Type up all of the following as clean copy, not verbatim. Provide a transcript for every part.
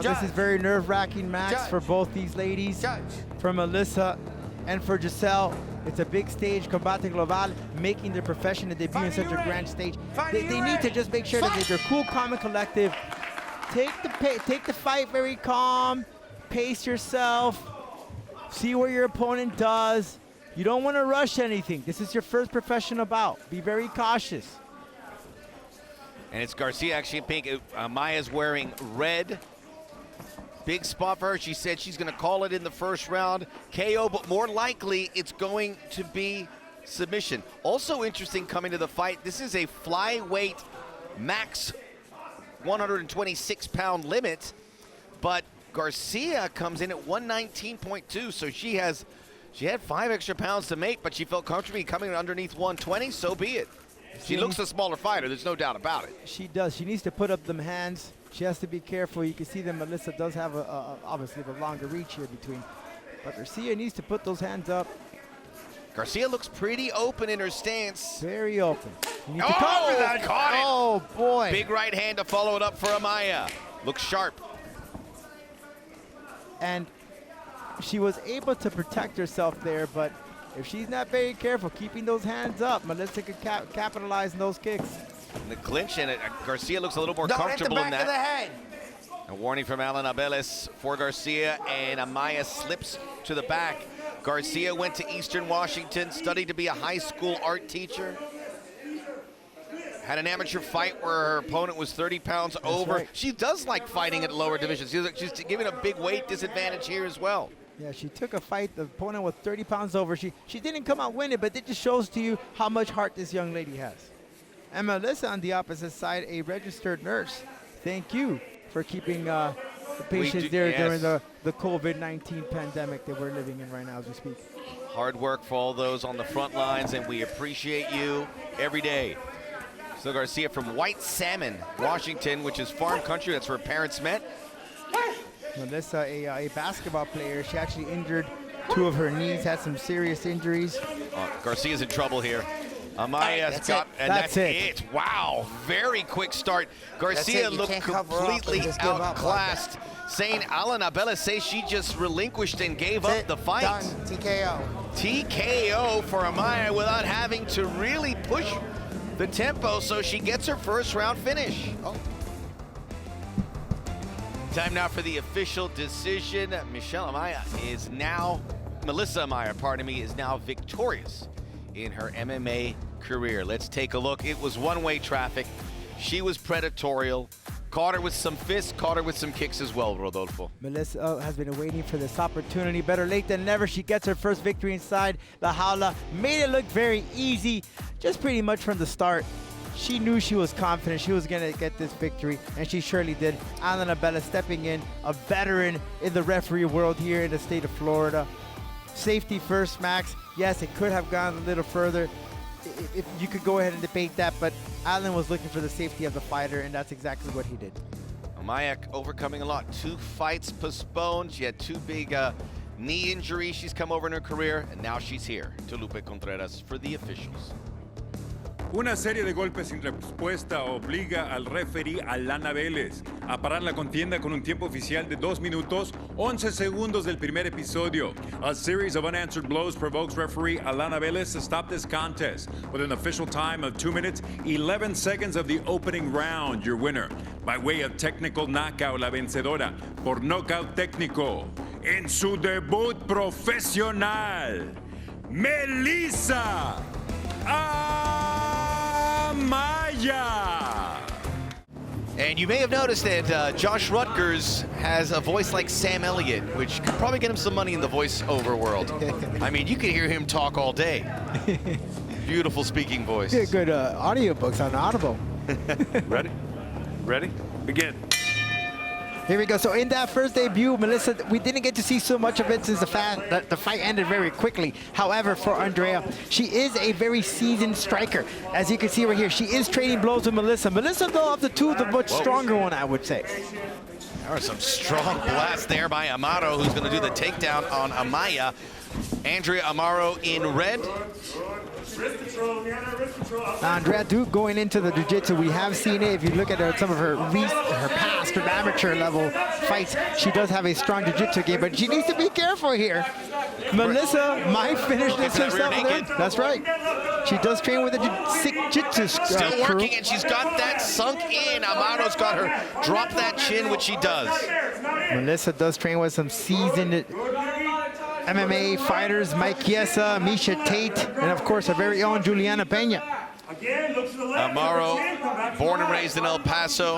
Well, this is very nerve-wracking, Max, for both these ladies. For Melissa and for Giselle. It's a big stage, Combate Global, making their professional debut in such a grand stage. They need to just make sure that they're cool, calm, and collective. Take the fight very calm. Pace yourself. See what your opponent does. You don't want to rush anything. This is your first professional bout. Be very cautious. And it's Garcia actually in pink. Amaya's wearing red. Big spot for her. She said she's going to call it in the first round. KO, but more likely it's going to be submission. Also interesting coming to the fight, this is a flyweight max 126-pound limit, but Garcia comes in at 119.2, so she had 5 extra pounds to make, but she felt comfortable coming underneath 120, so be it. She looks a smaller fighter, there's no doubt about it. She does. She needs to put up them hands. She has to be careful. You can see that Melissa does have obviously the longer reach here between, but Garcia needs to put those hands up. Garcia looks pretty open in her stance. Very open. You need to cover that. Caught it. Oh boy. Big right hand to follow it up for Amaya. Looks sharp. And she was able to protect herself there, but if she's not very careful keeping those hands up, Melissa could capitalize on those kicks. In the clinch, and Garcia looks a little more comfortable in that. Of the head. A warning from Alan Abeles for Garcia, and Amaya slips to the back. Garcia went to Eastern Washington, studied to be a high school art teacher. Had an amateur fight where her opponent was 30 pounds over. Right. She does like fighting at lower divisions. She's giving a big weight disadvantage here as well. Yeah, she took a fight, the opponent was 30 pounds over. She didn't come out winning, but it just shows to you how much heart this young lady has. And Melissa on the opposite side, a registered nurse. Thank you for keeping the patients there during the COVID-19 pandemic that we're living in right now as we speak. Hard work for all those on the front lines, and we appreciate you every day. So Garcia from White Salmon, Washington, which is farm country. That's where her parents met. Melissa, a basketball player. She actually injured 2 of her knees, had some serious injuries. Garcia's in trouble here. Amaya's got, and that's it. Wow, very quick start. Garcia looked completely outclassed. Saying Alan Abella says she just relinquished and gave up the fight. Done. TKO. TKO for Amaya without having to really push the tempo, so she gets her first round finish. Time now for the official decision. Melissa Amaya, pardon me, is now victorious in her MMA career. Let's take a look. It was one-way traffic. She was predatorial. Caught her with some fists, caught her with some kicks as well, Rodolfo. Melissa has been waiting for this opportunity. Better late than never. She gets her first victory inside the Jaula. Made it look very easy, just pretty much from the start. She knew she was confident she was going to get this victory, and she surely did. Alan Abella stepping in, a veteran in the referee world here in the state of Florida. Safety first, Max. Yes, it could have gone a little further. If you could go ahead and debate that, but Alan was looking for the safety of the fighter, and that's exactly what he did. Amaya overcoming a lot. 2 fights postponed. She had 2 big knee injuries she's come over in her career, and now she's here. Lupe Contreras for the officials. Una serie de golpes sin respuesta obliga al referee Alana Vélez a parar la contienda con un tiempo oficial de 2 minutos, 11 segundos del primer episodio. A series of unanswered blows provokes referee Alana Vélez to stop this contest with an official time of 2 minutes, 11 seconds of the opening round. Your winner, by way of technical knockout, la vencedora por nocaut técnico en su debut profesional, Melissa Amaya. And you may have noticed that Josh Rutgers has a voice like Sam Elliott, which could probably get him some money in the voiceover world. I mean, you could hear him talk all day. Beautiful speaking voice. Good audiobooks on Audible. Ready? Ready? Begin. Here we go. So in that first debut, Melissa, we didn't get to see so much of it since the fight ended very quickly. However, for Andrea, she is a very seasoned striker. As you can see right here, she is trading blows with Melissa. Melissa, though, of the two, the much stronger one, I would say. There are some strong blasts there by Amaro, who's going to do the takedown on Amaya. Andrea Amaro in red. Now, Andrea, going into the jiu-jitsu, we have seen it. If you look at some of her past or amateur level fights, she does have a strong jiu-jitsu game, but she needs to be careful here. Melissa might finish this herself. That's right. She does train with the jiu-jitsu Still working, and she's got that sunk in. Amaro's got her drop that chin, which she does. Melissa does train with some seasoned MMA fighters, Mike Yessica, Misha Tate, and of course our very own Juliana Peña. Amaro, born and raised in El Paso,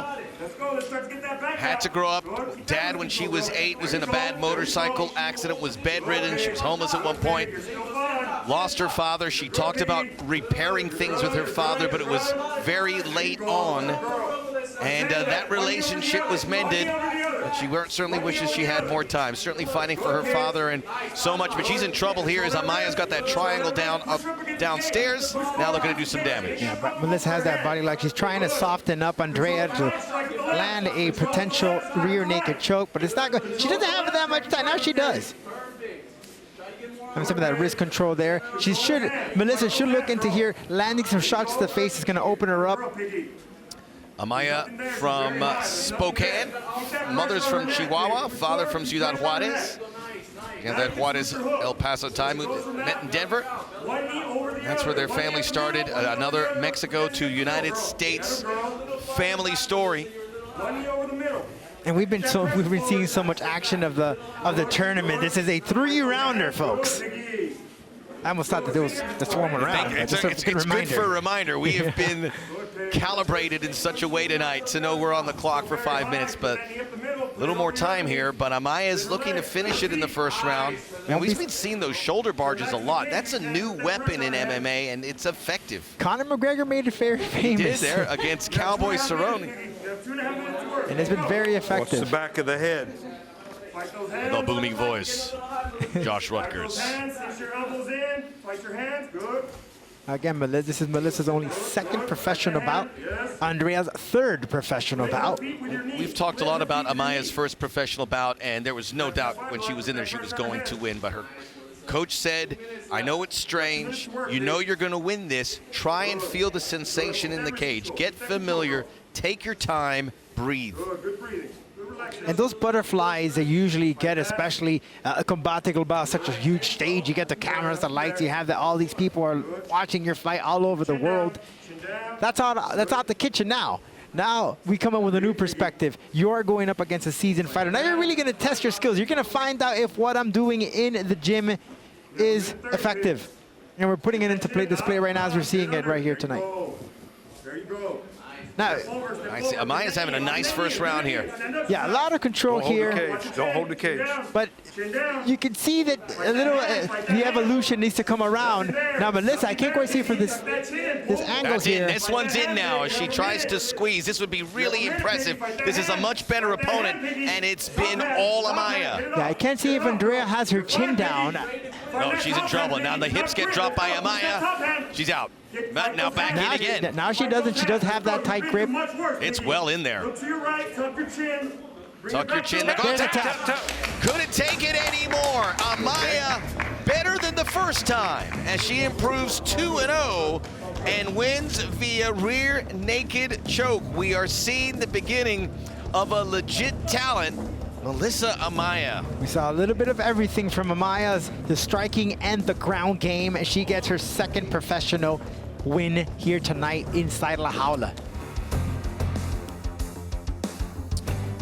had to grow up. Dad, when she was 8, was in a bad motorcycle accident, was bedridden. She was homeless at one point. Lost her father. She talked about repairing things with her father, but it was very late on. And that relationship was mended. But she certainly wishes she had more time. Certainly fighting for her father and so much. But she's in trouble here as Amaya's got that triangle downstairs. Now looking to do some damage. Yeah, but Melissa has that body like she's trying to soften up Andrea to land a potential rear naked choke, but it's not good. She doesn't have that much time. Now she does. Having some of that wrist control there. Melissa should look into here. Landing some shots to the face is going to open her up. Amaya from Spokane, mother's from Chihuahua, father from Ciudad Juarez. And that Juarez, El Paso time, met in Denver. That's where their family started. Another Mexico to United States family story. And we've been seeing so much action of the tournament. This is a 3-rounder, folks. I almost thought that it was just one round. It's good for a reminder. We have been calibrated in such a way tonight to know we're on the clock for 5 minutes, but a little more time here. But Amaya's looking to finish it in the first round. And we've been seeing those shoulder barges a lot. That's a new weapon in MMA, and it's effective. Conor McGregor made it very famous. He did there against Cowboy Cerrone. And it's been very effective. Watch the back of the head. The booming voice, Josh Rutgers. Again, this is Melissa's only 2nd professional bout. Andrea's 3rd professional bout. We've talked a lot about Amaya's first professional bout, and there was no doubt when she was in there she was going to win, but her coach said, I know it's strange, you know you're going to win this, try and feel the sensation in the cage, get familiar, take your time, breathe. And those butterflies they usually get, especially a Combate Global, such a huge stage. You get the cameras, the lights, you have all these people are watching your fight all over the world. That's out the kitchen now. Now we come up with a new perspective. You're going up against a seasoned fighter. Now you're really going to test your skills. You're going to find out if what I'm doing in the gym is effective. And we're putting it into display right now as we're seeing it right here tonight. There you go. Now, I see Amaya's having a nice first round here. Yeah, a lot of control here. Don't hold the cage. But you can see that a little the evolution needs to come around. Now, Melissa, I can't quite see for this angle That's here. in. This one's in now as she tries to squeeze. This would be really impressive. This is a much better opponent, and it's been all Amaya. Yeah, I can't see if Andrea has her chin down. No, she's in trouble. Now the hips get dropped by Amaya. She's out. Now back in again. Now she doesn't. She does have that tight grip. It's well in there. Look to your right, tuck your chin. Tuck your chin. Couldn't take it anymore. Amaya better than the first time as she improves 2-0 and wins via rear naked choke. We are seeing the beginning of a legit talent, Melissa Amaya. We saw a little bit of everything from Amaya's, the striking and the ground game, as she gets her 2nd professional win here tonight inside La Jaula.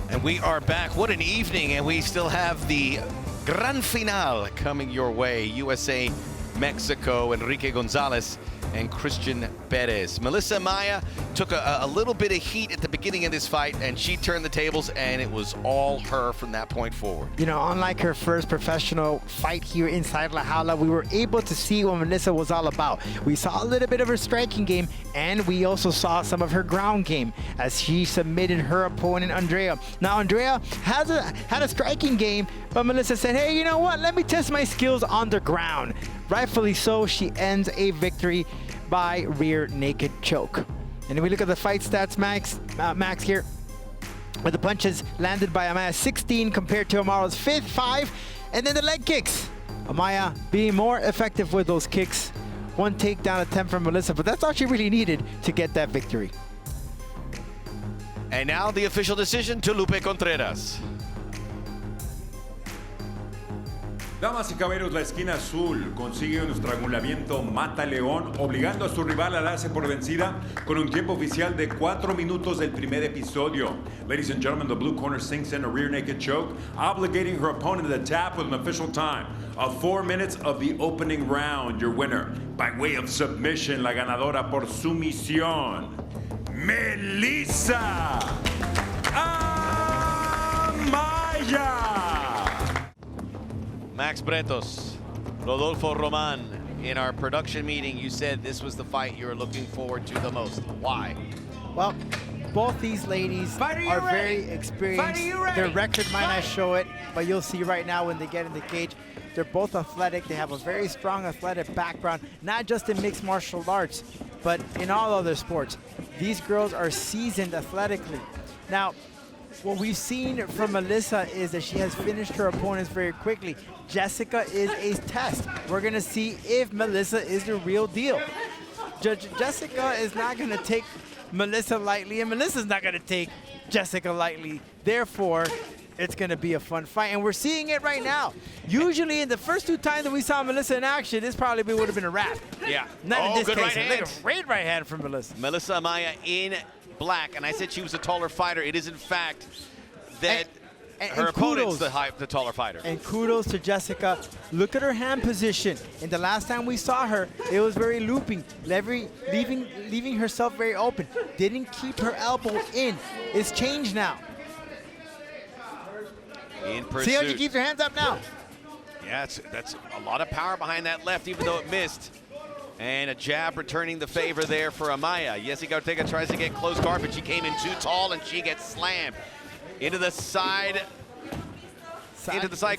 And we are back. What an evening, and we still have the Gran Final coming your way. USA, Mexico, Enrique Gonzalez and Christian Perez. Melissa Amaya took a little bit of heat at the beginning of this fight, and she turned the tables, and it was all her from that point forward. You know, unlike her first professional fight here inside La Jaula, we were able to see what Melissa was all about. We saw a little bit of her striking game, and we also saw some of her ground game as she submitted her opponent, Andrea. Now, Andrea had a striking game, but Melissa said, hey, you know what? Let me test my skills on the ground. Rightfully so, she ends a victory by rear naked choke. And if we look at the fight stats, Max here, with the punches landed by Amaya, 16 compared to Amaro's 5, and then the leg kicks. Amaya being more effective with those kicks, One takedown attempt from Melissa, but that's all she really needed to get that victory. And now the official decision to Lupe Contreras. Damas y caballeros, la esquina azul consigue un estrangulamiento mata león, obligando a su rival a darse por vencida con un tiempo oficial de 4 minutos del primer episodio. Ladies and gentlemen, the blue corner sinks in a rear naked choke, obligating her opponent to tap with an official time of 4 minutes of the opening round. Your winner, by way of submission, la ganadora por sumisión, Melissa Amaya. Max Bretos, Rodolfo Roman, in our production meeting, you said this was the fight you were looking forward to the most. Why? Well, both these ladies are very experienced. Their record might not show it, but you'll see right now when they get in the cage, they're both athletic. They have a very strong athletic background, not just in mixed martial arts, but in all other sports. These girls are seasoned athletically. Now, what we've seen from Melissa is that she has finished her opponents very quickly. Yessica is a test. We're going to see if Melissa is the real deal. Yessica is not going to take Melissa lightly, and Melissa's not going to take Yessica lightly. Therefore, it's going to be a fun fight, and we're seeing it right now. Usually, in the first 2 times that we saw Melissa in action, this probably would have been a wrap. Yeah. Not in this good case. right hand. Like a great right hand from Melissa. Melissa Amaya in black, and I said she was a taller fighter. It is, in fact, that her opponent's the taller fighter. And kudos to Yessica. Look at her hand position. And the last time we saw her, it was very looping, leaving herself very open. Didn't keep her elbow in. It's changed now. In pursuit. See how she keeps her hands up now? Yeah, that's a lot of power behind that left, even though it missed. And a jab returning the favor there for Amaya. Yessica Ortega tries to get close guard, but she came in too tall and she gets slammed. Into the side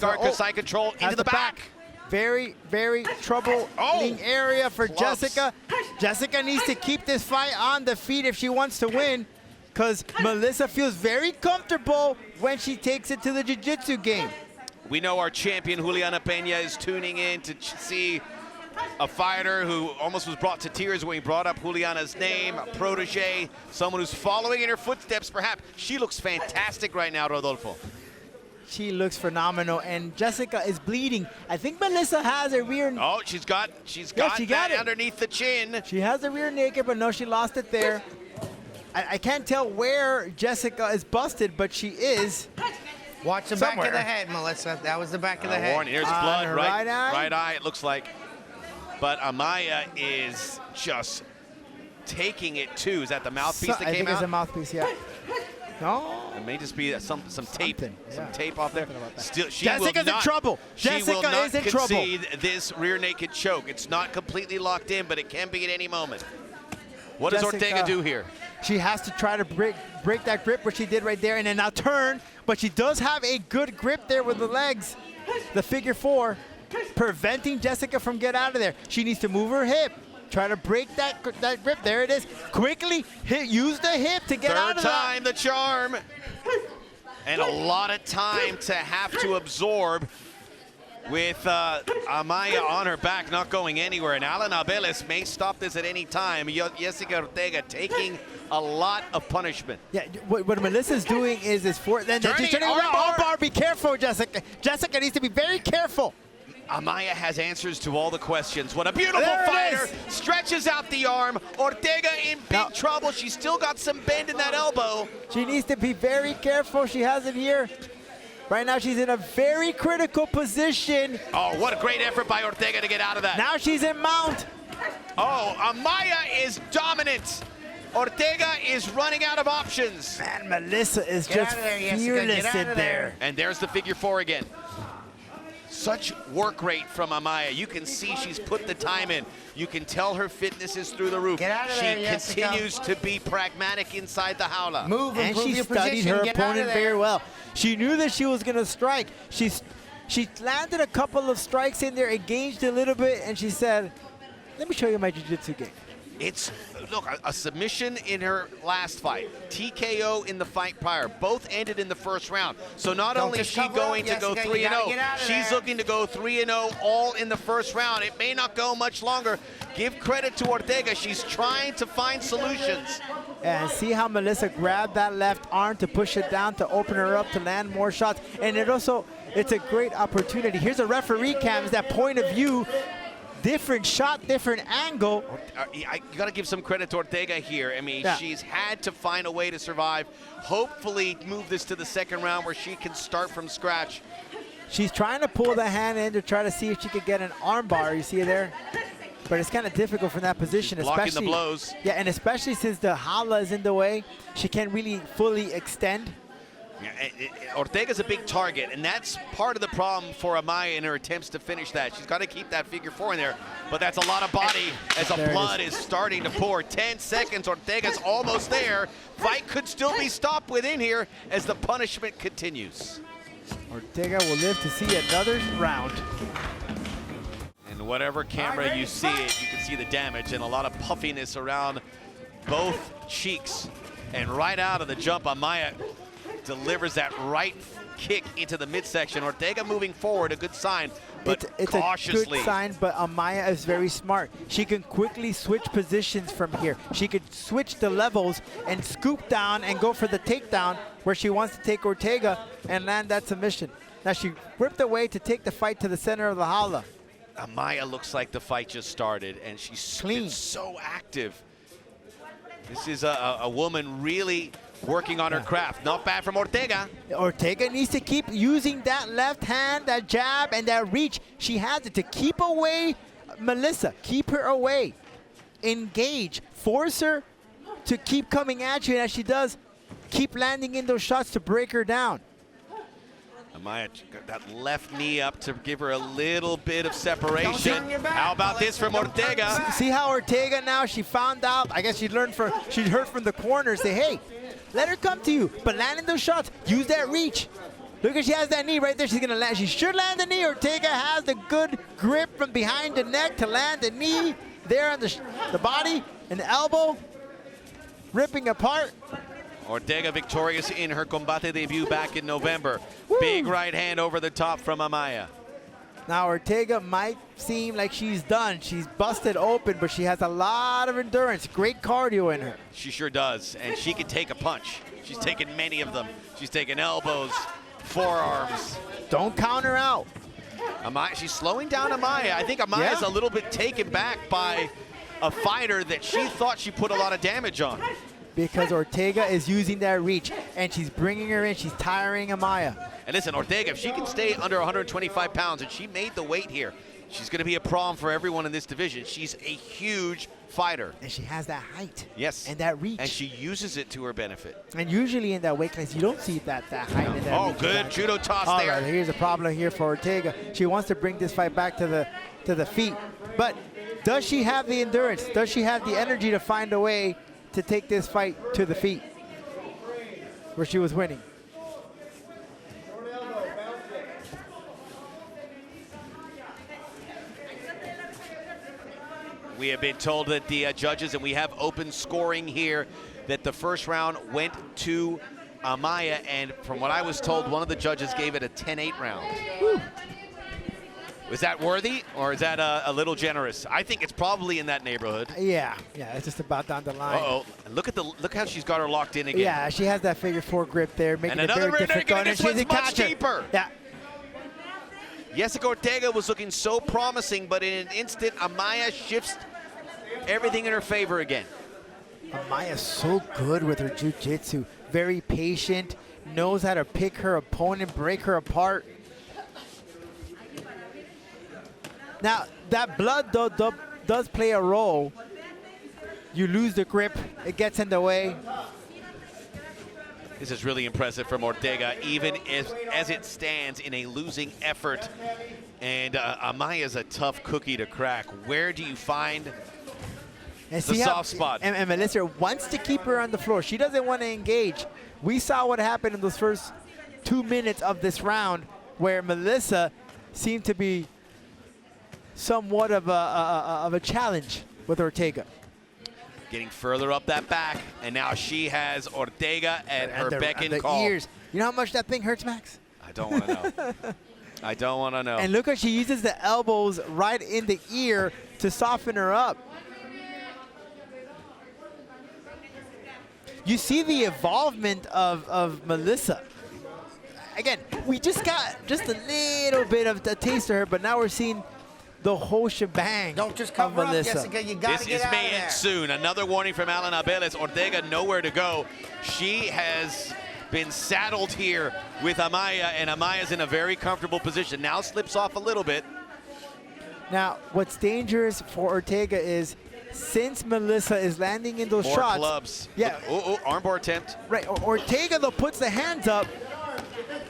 guard, side control, into the back. Very, very troubling area for Yessica. Yessica needs to keep this fight on the feet if she wants to win, because Melissa feels very comfortable when she takes it to the jiu-jitsu game. We know our champion, Juliana Peña, is tuning in to see a fighter who almost was brought to tears when he brought up Juliana's name, a protege, someone who's following in her footsteps, perhaps. She looks fantastic right now, Rodolfo. She looks phenomenal, and Yessica is bleeding. I think Melissa has a rear... Oh, she's got that underneath the chin. She has a rear naked, but no, she lost it there. I can't tell where Yessica is busted, but she is. Watch the back of the head, Melissa. That was the back of the head. Warning, here's blood, right eye? Right eye, it looks like. But Amaya is just taking it too. Is that the mouthpiece that came out? I think it's a mouthpiece, yeah. No. It may just be some tape, some tape off there. Still, Jessica's in trouble. Jessica is in trouble. She will not concede this rear naked choke. It's not completely locked in, but it can be at any moment. What does Ortega do here? She has to try to break that grip, which she did right there, and then now turn. But she does have a good grip there with the legs, the figure 4, preventing Yessica from getting out of there. She needs to move her hip, try to break that grip. There it is. Quickly use the hip to get out of that. Third time the charm. And a lot of time to have to absorb with Amaya on her back, not going anywhere. And Alan Abeles may stop this at any time. Yessica Ortega taking a lot of punishment. Yeah, what Melissa's doing is she's turning around. Armbar, be careful, Yessica. Yessica needs to be very careful. Amaya has answers to all the questions. What a beautiful fighter. Stretches out the arm. Ortega in big trouble. She's still got some bend in that elbow. She needs to be very careful. She has it here. Right now, she's in a very critical position. Oh, what a great effort by Ortega to get out of that. Now she's in mount. Oh, Amaya is dominant. Ortega is running out of options. Man, Melissa is just fearless in there. And there's the figure 4 again. Such work rate from Amaya. You can see she's put the time in. You can tell her fitness is through the roof. She continues to be pragmatic inside the jaula. Move and she studied her opponent very well. She knew that she was going to strike. She landed a couple of strikes in there, engaged a little bit, and she said, let me show you my jiu-jitsu game. It's, look, a submission in her last fight, TKO in the fight prior. Both ended in the first round. So not only is she going to go 3-0, she's looking to go 3-0 all in the first round. It may not go much longer. Give credit to Ortega. She's trying to find solutions. And see how Melissa grabbed that left arm to push it down, to open her up, to land more shots. And it's a great opportunity. Here's a referee cam, is that point of view. Different shot, different angle. You got to give some credit to Ortega here. I mean, she's had to find a way to survive. Hopefully move this to the second round where she can start from scratch. She's trying to pull the hand in to try to see if she could get an arm bar. You see it there? But it's kind of difficult from that position. Blocking the blows. Yeah, and especially since the jaula is in the way, she can't really fully extend. Yeah, Ortega's a big target, and that's part of the problem for Amaya in her attempts to finish that. She's got to keep that figure 4 in there, but that's a lot of body as the blood is starting to pour. 10 seconds, Ortega's almost there. Fight could still be stopped within here as the punishment continues. Ortega will live to see another round. And whatever camera you see it, you can see the damage and a lot of puffiness around both cheeks. And right out of the jump, Amaya delivers that right kick into the midsection. Ortega moving forward, a good sign, but it's cautiously. a good sign, but Amaya is very smart. She can quickly switch positions from here. She could switch the levels and scoop down and go for the takedown where she wants to take Ortega and land that submission. Now she whipped away to take the fight to the center of the jaula. Amaya looks like the fight just started, and she's been so active. This is a woman really working on her craft. Not bad from Ortega. Ortega needs to keep using that left hand, that jab, and that reach. She has it to keep away Melissa. Keep her away. Engage. Force her to keep coming at you, and as she does, keep landing in those shots to break her down. Amaya got that left knee up to give her a little bit of separation. How about this from Ortega? See how Ortega now, she found out, I guess she heard from the corner, say, hey, let her come to you, but land in those shots. Use that reach. Look at, she has that knee right there. She's going to land. She should land the knee. Ortega has the good grip from behind the neck to land the knee there on the body and the elbow, ripping apart. Ortega victorious in her Combate debut back in November. Woo. Big right hand over the top from Amaya. Now Ortega might seem like she's done. She's busted open, but she has a lot of endurance. Great cardio in her. She sure does, and she can take a punch. She's taken many of them. She's taken elbows, forearms. Don't count her out. Amaya, she's slowing down Amaya. I think Amaya's a little bit taken back by a fighter that she thought she put a lot of damage on. Because Ortega is using that reach, and she's bringing her in. She's tiring Amaya. And listen, Ortega, if she can stay under 125 pounds, and she made the weight here, she's going to be a problem for everyone in this division. She's a huge fighter. And she has that height. Yes. And that reach. And she uses it to her benefit. And usually in that weight class, you don't see that height. And that reach. Good judo toss there. All right, here's a problem here for Ortega. She wants to bring this fight back to the feet. But does she have the endurance? Does she have the energy to find a way to take this fight to the feet where she was winning? We have been told that the judges, and we have open scoring here, that the first round went to Amaya, and from what I was told, one of the judges gave it a 10-8 round. Whew. Was that worthy, or is that a little generous? I think it's probably in that neighborhood. Yeah, it's just about down the line. Uh-oh, look how she's got her locked in again. Yeah, she has that figure 4 grip there, making and it very difficult. This one's much deeper. Yeah. Yessica Ortega was looking so promising, but in an instant, Amaya shifts everything in her favor again. Amaya's so good with her jiu-jitsu. Very patient, knows how to pick her opponent, break her apart. Now, that blood does play a role. You lose the grip, it gets in the way. This is really impressive from Ortega, even as it stands in a losing effort. And Amaya's a tough cookie to crack. Where do you find the soft spot? And Melissa wants to keep her on the floor. She doesn't want to engage. We saw what happened in those first 2 minutes of this round, where Melissa seemed to be somewhat of a challenge with Ortega. Getting further up that back, and now she has Ortega at her beck and call. Ears. You know how much that thing hurts, Max? I don't want to know. I don't want to know. And look how she uses the elbows right in the ear to soften her up. You see the involvement of Melissa. Again, we just got just a little bit of a taste of her, but now we're seeing the whole shebang. Don't just cover up, Melissa. Yessica. You got This to get is out may of there. end soon. Another warning from Alan Abeles. Ortega nowhere to go. She has been saddled here with Amaya, and Amaya's in a very comfortable position. Now slips off a little bit. Now, what's dangerous for Ortega is since Melissa is landing in those More shots. clubs. Yeah. Oh, armbar attempt. Right. Ortega, though, puts the hands up,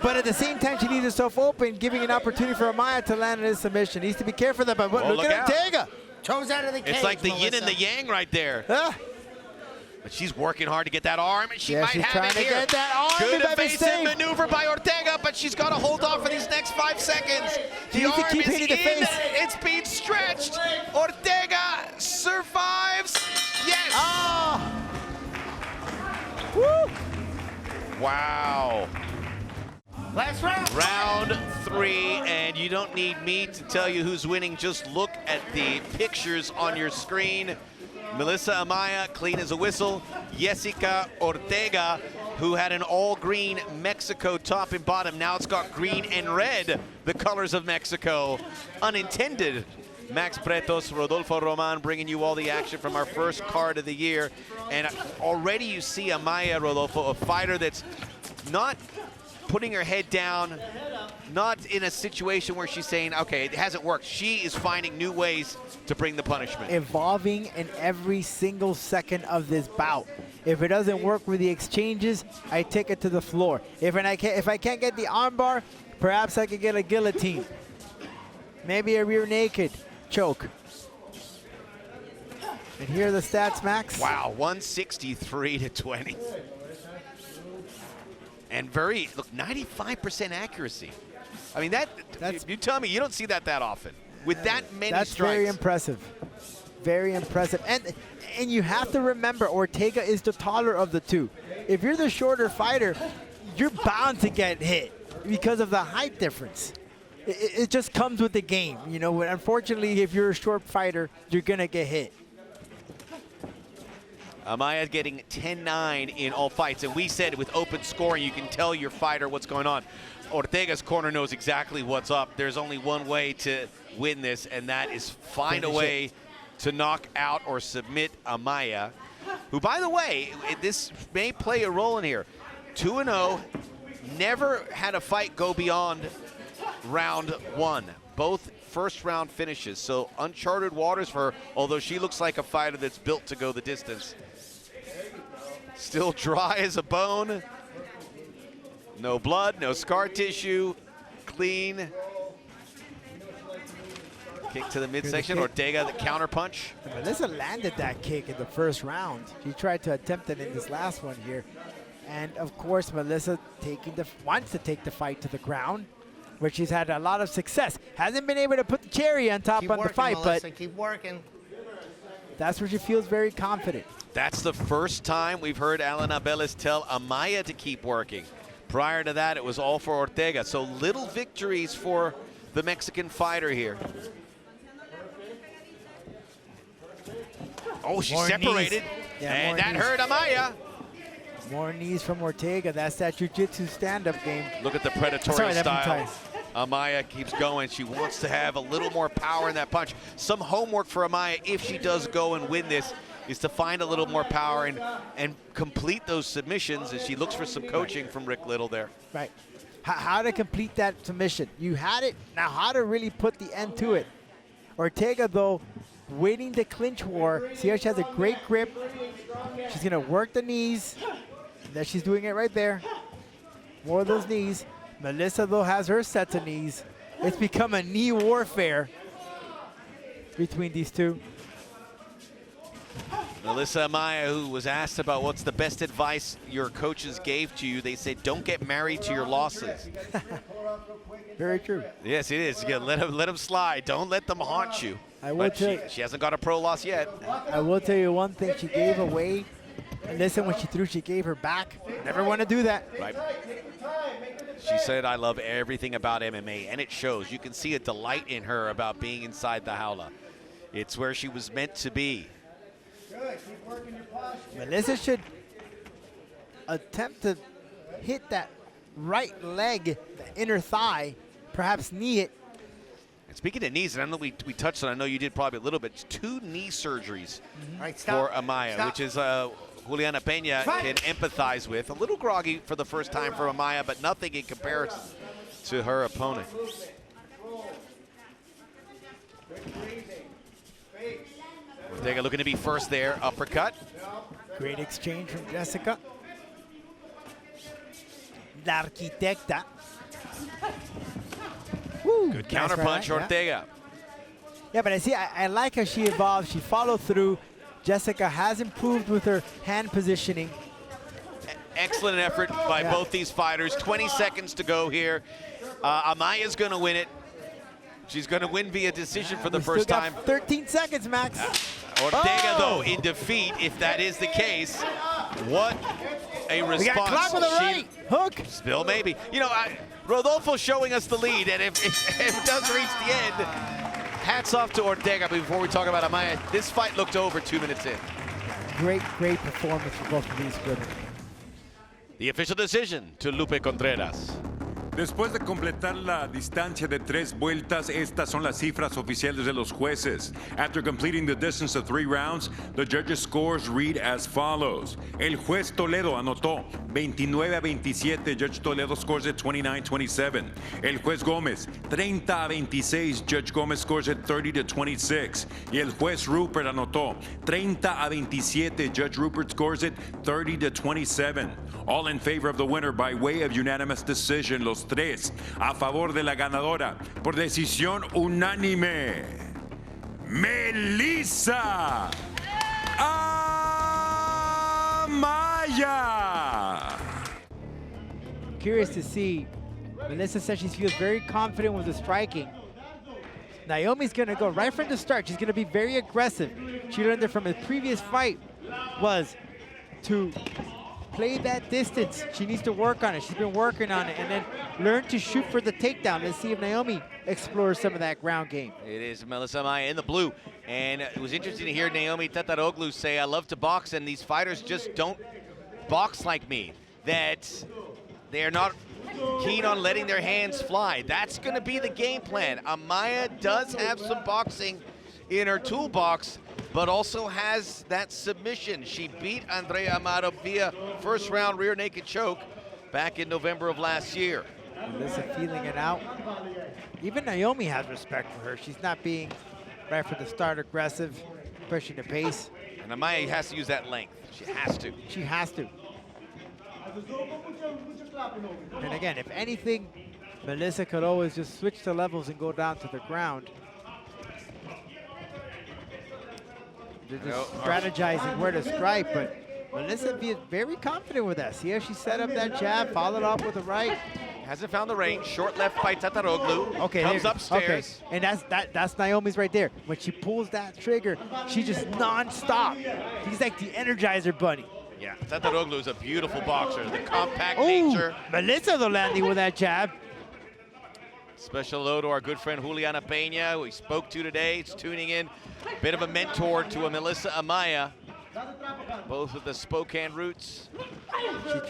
but at the same time, she leaves herself open, giving an opportunity for Amaya to land in his submission. Needs to be careful of that, but Oh, look at out. Ortega. Toes out of the cage, It's like the yin Melissa. and the yang right there. Ah. But she's working hard to get that arm, and she Yeah, might she's have trying it to here. get that arm Good by evasive mistake. maneuver by Ortega, but she's got to hold off for these next 5 seconds. She The needs to arm keep is hitting the in. face. It's being stretched. Ortega survives. Yes. Ah. Woo. Wow. Last round. Round 3, and you don't need me to tell you who's winning. Just look at the pictures on your screen. Melissa Amaya, clean as a whistle. Yessica Ortega, who had an all-green Mexico top and bottom. Now it's got green and red, the colors of Mexico. Unintended. Max Pretos, Rodolfo Roman bringing you all the action from our first card of the year. And already you see Amaya, Rodolfo, a fighter that's not putting her head down, not in a situation where she's saying, okay, it hasn't worked. She is finding new ways to bring the punishment. Evolving in every single second of this bout. If it doesn't work with the exchanges, I take it to the floor. If I can't get the armbar, perhaps I could get a guillotine. Maybe a rear naked choke. And here are the stats, Max. Wow, 163 to 20. And very, look, 95% accuracy. I mean, that's, you tell me, you don't see that often. With that many That's strikes. very impressive. Very impressive. And you have to remember, Ortega is the taller of the two. If you're the shorter fighter, you're bound to get hit because of the height difference. It just comes with the game. You know, unfortunately, if you're a short fighter, you're going to get hit. Amaya getting 10-9 in all fights. And we said with open scoring, you can tell your fighter what's going on. Ortega's corner knows exactly what's up. There's only one way to win this, and that is find a way to knock out or submit Amaya, who, by the way, this may play a role in here. 2-0, never had a fight go beyond round 1. Both first round finishes, so uncharted waters for her, although she looks like a fighter that's built to go the distance. Still dry as a bone. No blood, no scar tissue, clean. Kick to the midsection, Ortega the counter punch. Melissa landed that kick in the first round. She tried to attempt it in this last one here. And of course, Melissa wants to take the fight to the ground, where she's had a lot of success. Hasn't been able to put the cherry on top on the fight, Melissa, but keep working. That's where she feels very confident. That's the first time we've heard Alan Abeles tell Amaya to keep working. Prior to that, it was all for Ortega. So little victories for the Mexican fighter here. Oh, she separated. Yeah, and that knees. hurt Amaya. More knees from Ortega. That's that jiu-jitsu stand-up game. Look at the predatory Sorry, style. Amaya keeps going. She wants to have a little more power in that punch. Some homework for Amaya, if she does go and win this, is to find a little more power and complete those submissions as she looks for some coaching from Rick Little there. Right. How to complete that submission. You had it. Now how to really put the end to it. Ortega, though, waiting the clinch war. See how she has a great grip. She's going to work the knees. That she's doing it right there. More of those knees. Melissa, though, has her sets of knees. It's become a knee warfare between these two. Melissa Amaya, who was asked about what's the best advice your coaches gave to you, they said, don't get married to your losses. Very true. Yes, it is. Yeah, let them slide. Don't let them haunt you. I will But tell you, she hasn't got a pro loss yet. I will tell you one thing. She gave away. And listen, when she threw, she gave her back. Never want to do that. Right. She said, I love everything about MMA, and it shows. You can see a delight in her about being inside the Jaula. It's where she was meant to be. Melissa should attempt to hit that right leg, the inner thigh, perhaps knee it. And speaking of knees, and I know we touched on, I know you did probably a little bit, 2 knee surgeries for Amaya, which is Juliana Peña can empathize with. A little groggy for the first time for Amaya, but nothing in comparison to her opponent. Ortega looking to be first there, uppercut. Great exchange from Yessica. La Arquitecta. Woo, Good nice counterpunch, right, Ortega. Yeah, but I like how she evolved. She followed through. Yessica has improved with her hand positioning. Excellent effort by both these fighters. 20 seconds to go here. Amaya's going to win it. She's going to win via decision for the first time. 13 seconds, Max. Ortega, though, in defeat, if that is the case. What a response. We got clock with a right hook. Still maybe. You know, Rodolfo showing us the lead, and if it does reach the end, hats off to Ortega. Before we talk about Amaya, this fight looked over 2 minutes in. Great performance for both of these women. The official decision to Lupe Contreras. Después de completar la distancia de 3 vueltas, estas son las cifras oficiales de los jueces. After completing the distance of 3 rounds, the judges' scores read as follows. El juez Toledo anotó 29-27. Judge Toledo scores at 29-27. El juez Gómez 30-26. Judge Gómez scores at 30-26. Y el juez Rupert anotó 30-27. Judge Rupert scores at 30-27. All in favor of the winner by way of unanimous decision. Los tres a favor de la ganadora por decisión unánime. Melissa Amaya. Curious to see. Melissa says she feels very confident with the striking. Naomi's going to go right from the start. She's going to be very aggressive. She learned that from a previous fight was to play that distance. She needs to work on it. She's been working on it, and then learn to shoot for the takedown. Let's see if Naomi explores some of that ground game. It is Melissa Amaya in the blue, and it was interesting to hear Naomi Tataroglu say, I love to box, and these fighters just don't box like me, that they're not keen on letting their hands fly. That's going to be the game plan. Amaya does have some boxing in her toolbox, but also has that submission. She beat Andrea Amaro via first round rear naked choke back in November of last year. Melissa feeling it out. Even Naomi has respect for her. She's not being right from the start aggressive, pushing the pace. And Amaya has to use that length. She has to. She has to. And again, if anything, Melissa could always just switch the levels and go down to the ground. They're just strategizing where to strike, but Melissa be very confident with that. See how she set up that jab, followed up with the right. Hasn't found the range. Short left by Tataroglu. Okay, comes upstairs. Okay. And that's Naomi's right there. When she pulls that trigger, she just non-stop. She's like the Energizer Bunny. Yeah, Tataroglu is a beautiful boxer. The compact nature. Melissa the landing with that jab. Special hello to our good friend Juliana Peña, who we spoke to today. He's tuning in. Bit of a mentor to a Melissa Amaya, both with the Spokane roots. She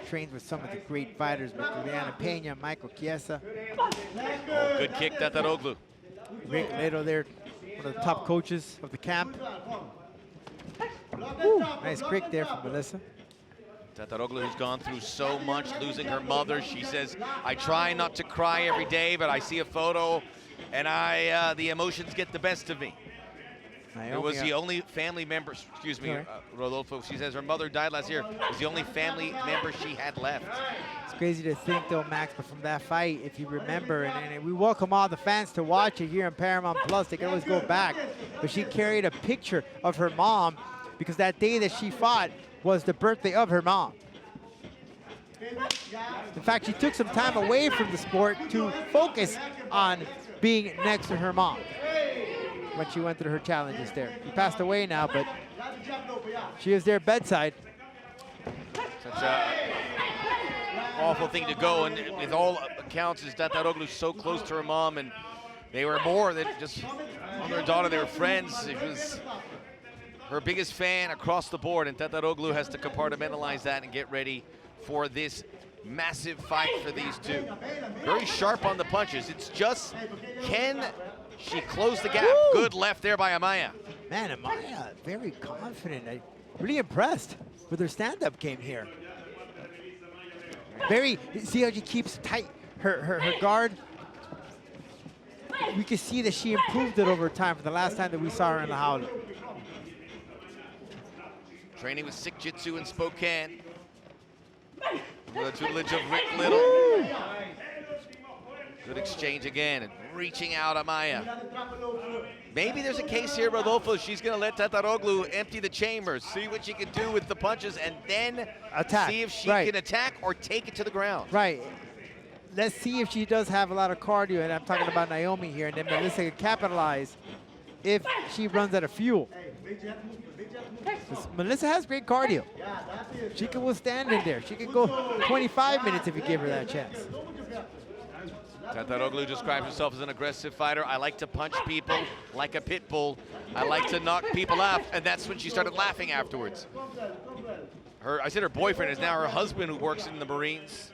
trains with some of the great fighters, with Juliana Peña, Michael Chiesa. Oh, good kick, Tataroglu. Rick Leto there, one of the top coaches of the camp. Woo, nice kick there from Melissa. Tataroglu, who's gone through so much, losing her mother. She says, I try not to cry every day, but I see a photo and the emotions get the best of me. Naomi, it was the only family member, excuse me, Rodolfo, she says her mother died last year. It was the only family member she had left. It's crazy to think though, Max, but from that fight, if you remember, and we welcome all the fans to watch it here on Paramount Plus, they can always go back, but she carried a picture of her mom because that day that she fought was the birthday of her mom. In fact, she took some time away from the sport to focus on being next to her mom. when she went through her challenges there. He passed away now, but she was there bedside. Such a awful thing to go, and with all accounts, is Tataroglu so close to her mom, and they were more than just mother and daughter, they were friends. It was her biggest fan across the board, and Tataroglu has to compartmentalize that and get ready for this massive fight for these two. Very sharp on the punches. It's just, can she close the gap? Woo! Good left there by Amaya. Man, Amaya, very confident. I'm really impressed with her stand-up game here. See how she keeps tight her guard? We can see that she improved it over time from the last time that we saw her in the Jaula. Training with Sick Jitsu in Spokane. The tutelage of Rick Little. Good exchange again, and reaching out Amaya. Maybe there's a case here, Rodolfo. She's going to let Tataroglu empty the chambers, see what she can do with the punches, and then attack. See if she can attack or take it to the ground. Right. Let's see if she does have a lot of cardio, and I'm talking about Naomi here, and then Melissa can capitalize if she runs out of fuel. Melissa has great cardio. She can withstand in there. She can go 25 minutes if you give her that chance. Tataroglu describes herself as an aggressive fighter. I like to punch people like a pit bull. I like to knock people out, and that's when she started laughing afterwards. I said her boyfriend is now her husband, who works in the Marines.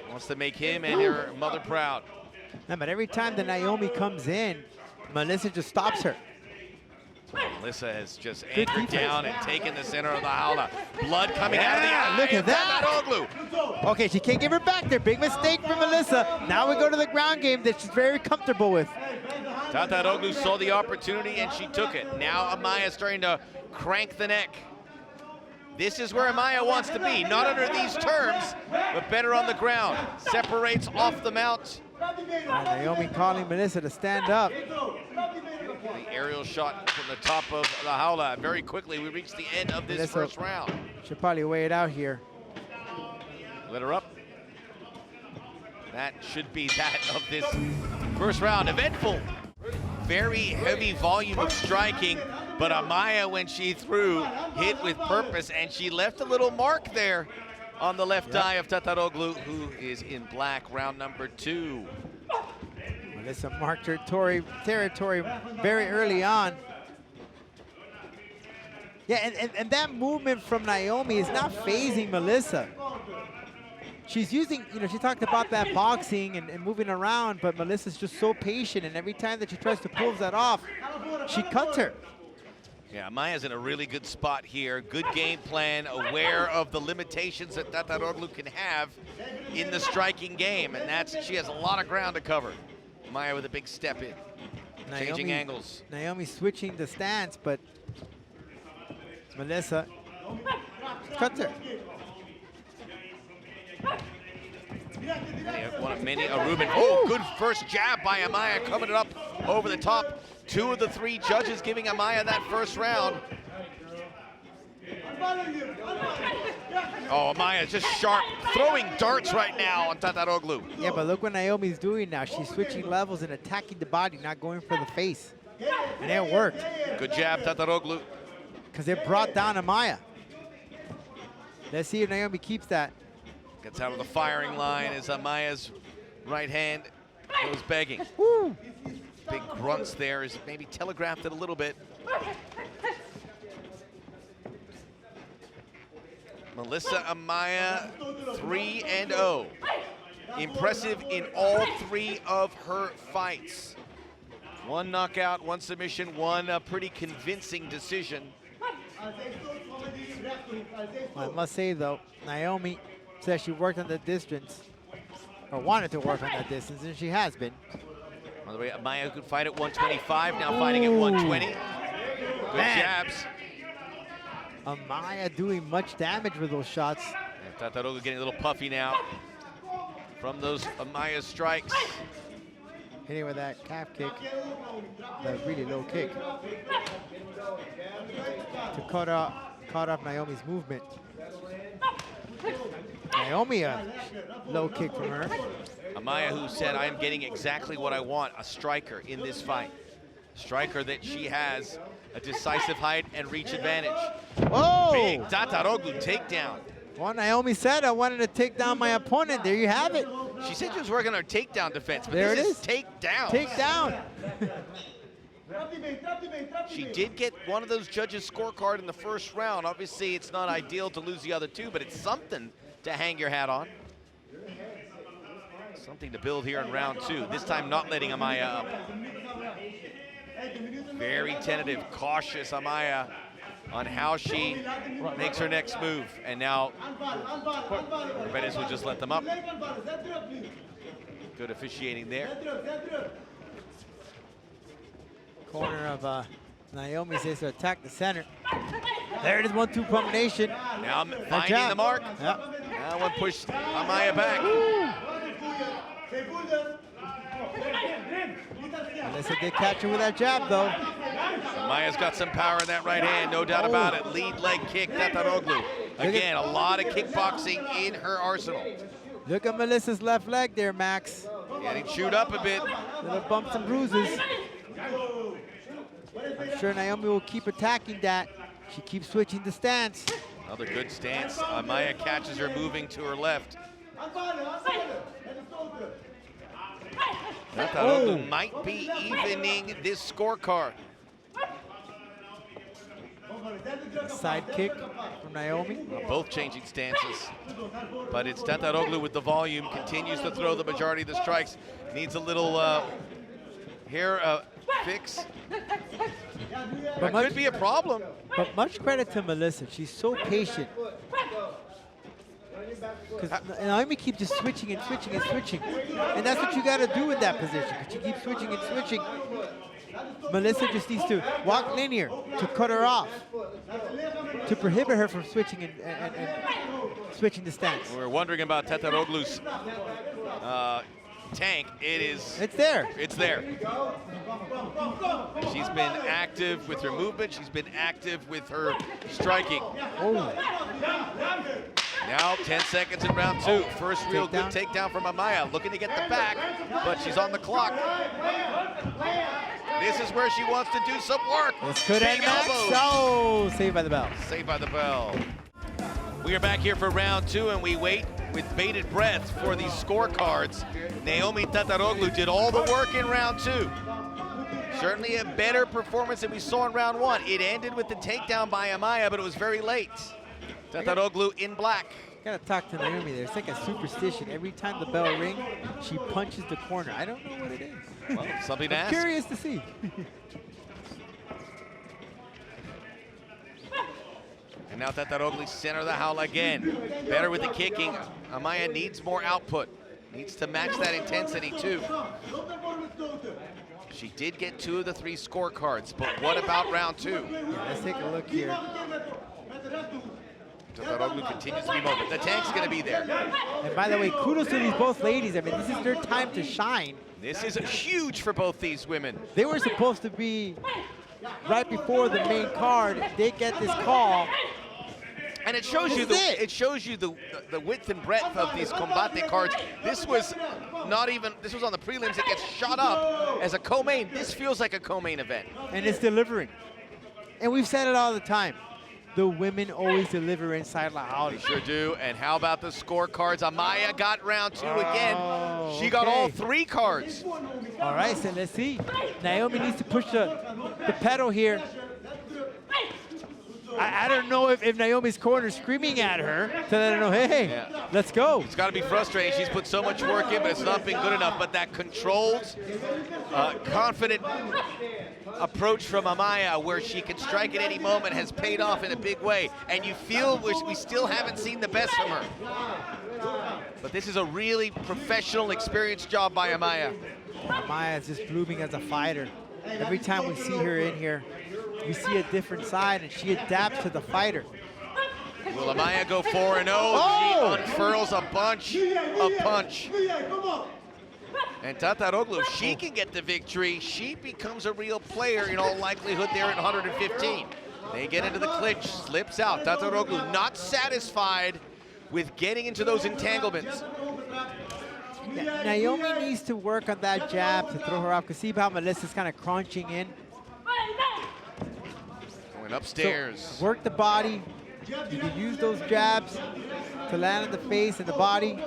Wants to make him and her mother proud. No, but every time that Naomi comes in, Melissa just stops her. Melissa has just anchored down and taken the center of the Jaula. Blood coming out of the eye. Look at that. Tataroglu. Okay, she can't give her back there. Big mistake for Melissa. Now we go to the ground game that she's very comfortable with. Tataroglu saw the opportunity and she took it. Now Amaya starting to crank the neck. This is where Amaya wants to be. Not under these terms, but better on the ground. Separates off the mount. And Naomi calling Melissa to stand up. The aerial shot from the top of the Jaula. Very quickly, we reach the end of this first round. She'll probably weigh it out here. Let her up. That should be that of this first round. Eventful. Very heavy volume of striking, but Amaya, when she threw, hit with purpose, and she left a little mark there on the left eye of Tataroglu, who is in black, round number 2. Melissa marked her territory very early on. Yeah, and that movement from Naomi is not phasing Melissa. She's using, she talked about that boxing and moving around, but Melissa's just so patient, and every time that she tries to pull that off, she cuts her. Yeah, Amaya's in a really good spot here. Good game plan, aware of the limitations that Tataroglu can have in the striking game, and she has a lot of ground to cover. Amaya with a big step in, changing angles. Naomi switching the stance, but Melissa cuts her. One of many, a Ruben. Oh, good first jab by Amaya, coming up over the top. 2 of the 3 judges giving Amaya that first round. Oh, Amaya just sharp, throwing darts right now on Tataroglu. Yeah, but look what Naomi's doing now. She's switching levels and attacking the body, not going for the face. And it worked. Good jab, Tataroglu. Because it brought down Amaya. Let's see if Naomi keeps that. Gets out of the firing line as Amaya's right hand goes begging. Woo. Big grunts there, is maybe telegraphed it a little bit. Melissa Amaya, 3-0. Impressive in all 3 of her fights. 1 knockout, 1 submission, 1 pretty convincing decision. Well, I must say though, Naomi said she worked on the distance, or wanted to work on that distance, and she has been. By the way, Amaya could fight at 125, now fighting at 120. Good jabs. Amaya doing much damage with those shots. And Tataroglu getting a little puffy now from those Amaya strikes. Hitting with that calf kick, that really low kick, to cut off Naomi's movement. Naomi, a low kick from her. Amaya, who said, I am getting exactly what I want, a striker in this fight. striker that she has a decisive height and reach advantage. Oh! Big Tataroglu takedown. Well, Naomi said I wanted to take down my opponent. There you have it. She said she was working on her takedown defense, but There this it is is. takedown. Take down. She did get one of those judges' scorecard in the first round. Obviously, it's not ideal to lose the other two, but it's something to hang your hat on. Something to build here in round two. This time not letting Amaya up. Very tentative, cautious Amaya on how she makes her next move. And now Corbedes will just let them up. Good officiating there. Corner of Naomi says to attack the center. There it is, 1-2 combination. Now finding the mark. Yep. Now one push Amaya back. Melissa did catch her with that jab, though. Amaya's got some power in that right hand, no doubt about it. Lead leg kick, Tataroglu. Again, a lot of kickboxing in her arsenal. Look at Melissa's left leg there, Max. Getting chewed up a bit. Little bumps and bruises. I'm sure Naomi will keep attacking that. She keeps switching the stance. Another good stance. Amaya catches her moving to her left. Tataroglu might be evening this scorecard. A side kick from Naomi. Both changing stances. But it's Tataroglu with the volume, continues to throw the majority of the strikes. Needs a little hair fix. That could be a problem. But much credit to Melissa. She's so patient. Because Naomi keeps just switching and switching and switching. And that's what you got to do in that position. Because she keeps switching and switching. Melissa just needs to walk linear to cut her off, to prohibit her from switching and switching the stance. We're wondering about Tataroglu's tank. It's there. It's there. She's been active with her movement. She's been active with her striking. Oh. Now 10 seconds in round two. First real good takedown from Amaya. Looking to get the back, but she's on the clock. This is where she wants to do some work. This could end Max. elbows. Oh, saved by the bell. Saved by the bell. We are back here for round two, and we wait with bated breath for these scorecards. Naomi Tataroglu did all the work in round two. Certainly a better performance than we saw in round one. It ended with the takedown by Amaya, but it was very late. Tataroglu in black. Gotta talk to Naomi there. It's like a superstition. Every time the bell rings, she punches the corner. I don't know what it is. Well, something to ask. Curious to see. And now Tataroglu center of the Jaula again. Better with the kicking. Amaya needs more output. Needs to match that intensity too. She did get 2 of the 3 scorecards, but what about round two? Yeah, let's take a look here. Tataroglu continues to be mobile. The tank's gonna be there. And by the way, kudos to these both ladies. I mean, this is their time to shine. This is huge for both these women. They were supposed to be right before the main card. They get this call. And it shows you the width and breadth of these Combate cards. This was on the prelims. It gets shot up as a co-main. This feels like a co-main event. And it's delivering. And we've said it all the time. The women always deliver inside La Jaula. They sure do. And how about the scorecards? Amaya got round two again. She got all 3 cards. All right, so let's see. Naomi needs to push the pedal here. I don't know if Naomi's corner is screaming at her to let her know, hey, let's go. It's got to be frustrating. She's put so much work in, but it's not been good enough. But that controlled, confident approach from Amaya, where she can strike at any moment, has paid off in a big way. And you feel we still haven't seen the best from her. But this is a really professional, experienced job by Amaya. Amaya is just blooming as a fighter. Every time we see her in here, we see a different side, and she adapts to the fighter. Will Amaya go 4-0? She unfurls a bunch of punch. And Tataroglu, if she can get the victory, she becomes a real player in all likelihood there at 115. They get into the clinch, slips out. Tataroglu not satisfied with getting into those entanglements. Naomi needs to work on that jab to throw her off, because see how Melissa's kind of crunching in. Went upstairs. So work the body. You can use those jabs to land on the face and the body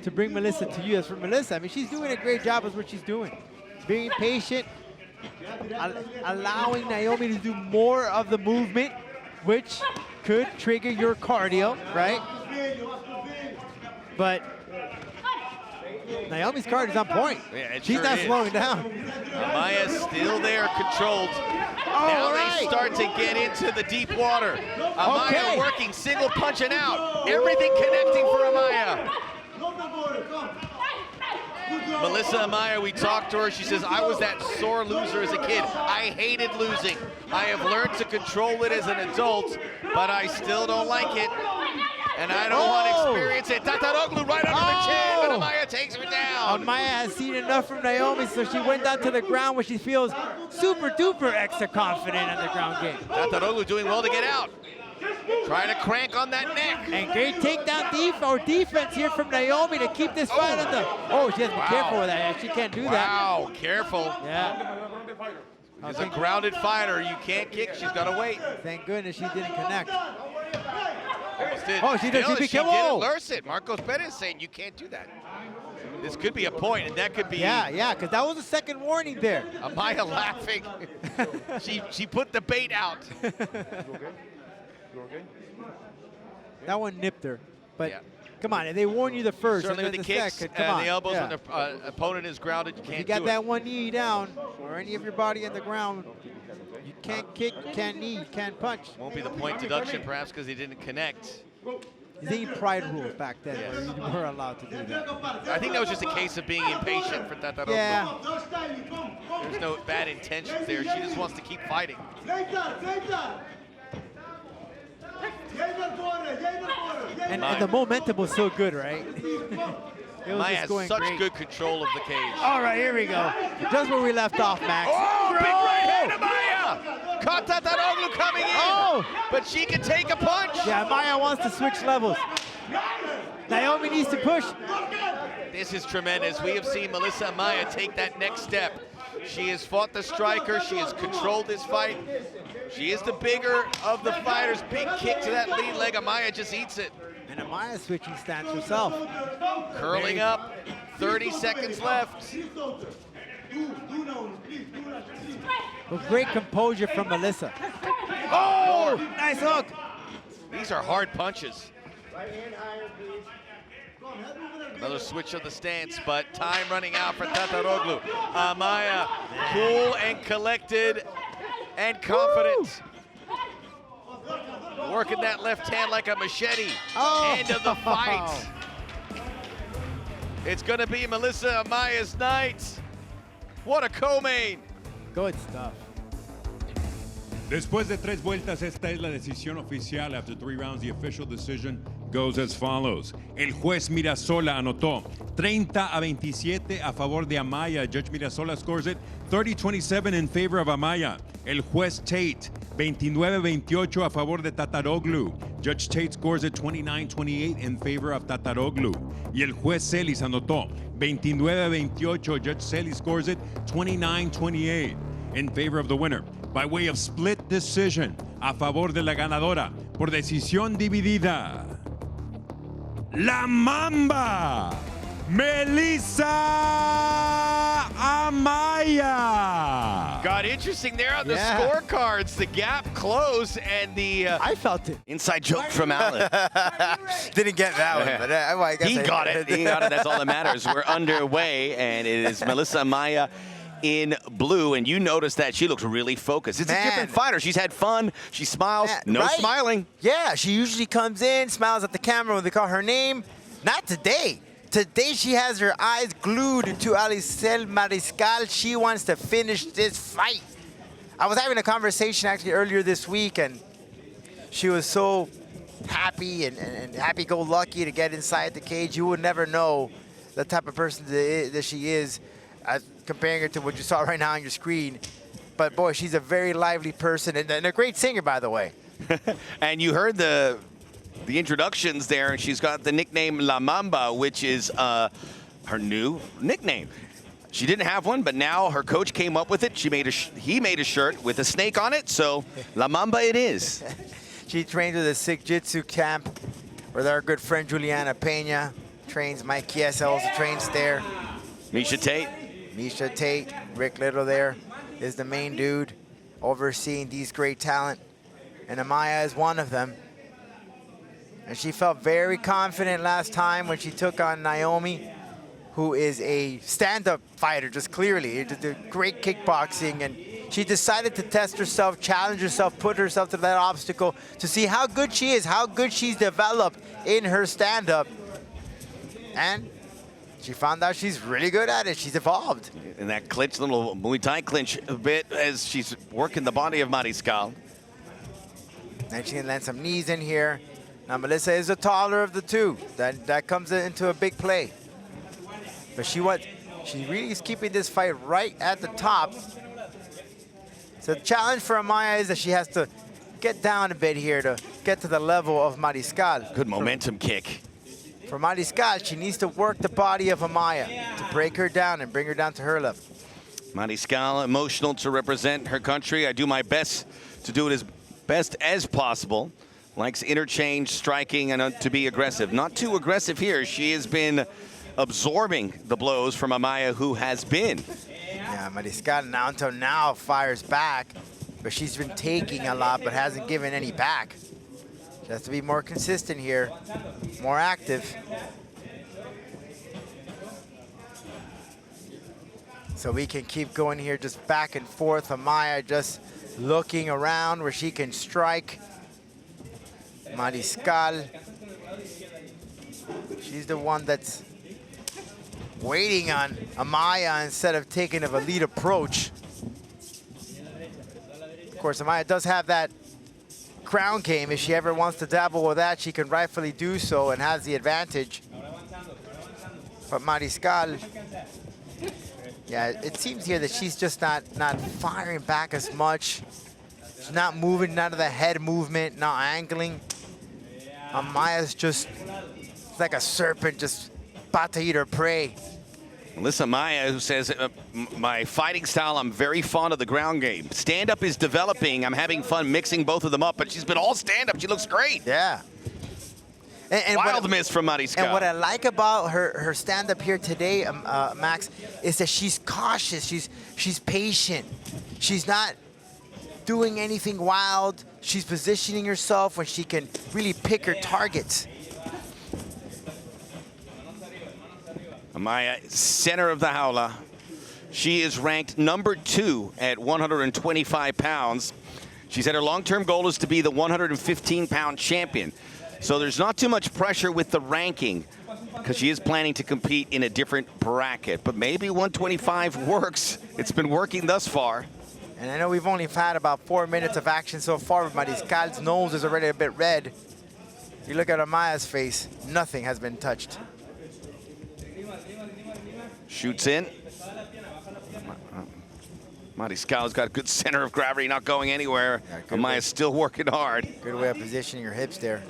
to bring Melissa to you. As for Melissa, I mean, she's doing a great job with what she's doing. Being patient, allowing Naomi to do more of the movement, which could trigger your cardio, right? But Naomi's cardio is on point. Yeah, She's not slowing down. Amaya's still there, controlled. Now they start to get into the deep water. Amaya working, single punching out. Everything connecting for Amaya. Melissa Amaya, we talked to her. She says, I was that sore loser as a kid. I hated losing. I have learned to control it as an adult, but I still don't like it. And I don't want to experience it. Tataroglu right under the chin, but Amaya takes her down. Amaya has seen enough from Naomi, so she went down to the ground where she feels super duper extra confident on the ground game. Tataroglu doing well to get out. Trying to crank on that neck. And great takedown defense here from Naomi to keep this fight on the... Oh, she has to be careful with that. She can't do that. Wow, careful. Yeah. She's a grounded fighter. You can't kick. She's got to wait. Thank goodness she didn't connect. Almost did. Oh, she did. She didn't nurse it. Marcos Perez saying you can't do that. This could be a point, and that could be... Yeah, because that was a second warning there. Amaya laughing. she put the bait out. That one nipped her. But come on, they warn you the first. Certainly and with then the kicks second. and the elbows when the opponent is grounded, you can't you got do that it. one knee down or any of your body on the ground, you can't kick, you can't knee, you can't punch. Won't be the point deduction perhaps because he didn't connect. The pride rules back then where you were allowed to do that. I think that was just a case of being impatient for Tataroglu. Yeah. There's no bad intentions there. She just wants to keep fighting. And the momentum was so good, right? It was Maya just has going such great. good control of the cage. All right, here we go. Just where we left off, Max. Oh, big right hand of Maya! Caught Tataroglu coming in, but she can take a punch. Yeah, Maya wants to switch levels. Naomi needs to push. This is tremendous. We have seen Melissa Amaya take that next step. She has fought the striker. She has controlled this fight. She is the bigger of the fighters. Big kick to that lead leg. Amaya just eats it. And Amaya switching stance herself. Curling up. 30 seconds left. With great composure from Melissa. Oh, nice hook. These are hard punches. Another switch of the stance, but time running out for Tataroglu. Amaya, cool and collected and confident. Working that left hand like a machete. End of the fight. It's gonna be Melissa Amaya's night. What a co-main. Good stuff. Después de 3 vueltas, esta es la decisión oficial. After 3 rounds, the official decision goes as follows. El juez Mirasola anotó 30-27 a favor de Amaya. Judge Mirasola scores it 30-27 in favor of Amaya. El juez Tate 29-28 a favor de Tataroglu. Judge Tate scores it 29-28 in favor of Tataroglu. Y el juez Celis anotó 29-28. Judge Celis scores it 29-28 in favor of the winner. By way of split decision, a favor de la ganadora, por decisión dividida, La Mamba, Melissa Amaya. Got interesting there on the scorecards. The gap closed and the... I felt it. Inside joke from Alan. Didn't get that one, but I guess He got it. That's all that matters. We're underway, and it is Melissa Amaya in blue, and you notice that she looks really focused. It's a different fighter. She's had fun. She smiles. No smiling. Yeah, she usually comes in, smiles at the camera when they call her name. Not today. Today she has her eyes glued to Ialitzel Mariscal. She wants to finish this fight. I was having a conversation actually earlier this week, and she was so happy and happy-go-lucky to get inside the cage. You would never know the type of person that she is. Comparing her to what you saw right now on your screen. But boy, she's a very lively person and a great singer, by the way. And you heard the introductions there, and she's got the nickname La Mamba, which is her new nickname. She didn't have one, but now her coach came up with it. He made a shirt with a snake on it, so La Mamba it is. She trains with a Sick Jitsu camp with our good friend Juliana Pena. Trains Mike Chiesa, also trains there. Misha Tate. Misha Tate, Rick Little there is the main dude overseeing these great talent. And Amaya is one of them. And she felt very confident last time when she took on Naomi, who is a stand-up fighter, just clearly. She did great kickboxing, and she decided to test herself, challenge herself, put herself to that obstacle to see how good she is, how good she's developed in her stand-up. And she found out she's really good at it. She's evolved. And that clinch, little Muay Thai clinch a bit as she's working the body of Mariscal. And she can land some knees in here. Now, Melissa is the taller of the two. That comes into a big play. But she really is keeping this fight right at the top. So the challenge for Amaya is that she has to get down a bit here to get to the level of Mariscal. Good momentum kick. For Mariscal, she needs to work the body of Amaya to break her down and bring her down to her level. Mariscal, emotional to represent her country. I do my best to do it as best as possible. Likes interchange, striking, and to be aggressive. Not too aggressive here. She has been absorbing the blows from Amaya, who has been. Yeah, Mariscal now until now fires back, but she's been taking a lot but hasn't given any back. She has to be more consistent here, more active. So we can keep going here just back and forth. Amaya just looking around where she can strike. Mariscal, she's the one that's waiting on Amaya instead of taking a lead approach. Of course, Amaya does have that ground game. If she ever wants to dabble with that, she can rightfully do so and has the advantage. But Mariscal, yeah, it seems here that she's just not firing back as much. She's not moving, none of the head movement, not angling. Amaya's just like a serpent, just about to eat her prey. Melissa Amaya, who says, my fighting style, I'm very fond of the ground game. Stand-up is developing. I'm having fun mixing both of them up, but she's been all stand-up. She looks great. Yeah. And Wild miss from Mariscal. And what I like about her stand-up here today, Max, is that she's cautious. She's patient. She's not doing anything wild. She's positioning herself when she can really pick her targets. Amaya, center of the Jaula. She is ranked number 2 at 125 pounds. She said her long-term goal is to be the 115-pound champion. So there's not too much pressure with the ranking because she is planning to compete in a different bracket. But maybe 125 works. It's been working thus far. And I know we've only had about 4 minutes of action so far, but Mariscal's nose is already a bit red. You look at Amaya's face, nothing has been touched. Shoots in. Mariscal's got a good center of gravity, not going anywhere. Yeah, Amaya's still working hard. Good way of positioning your hips there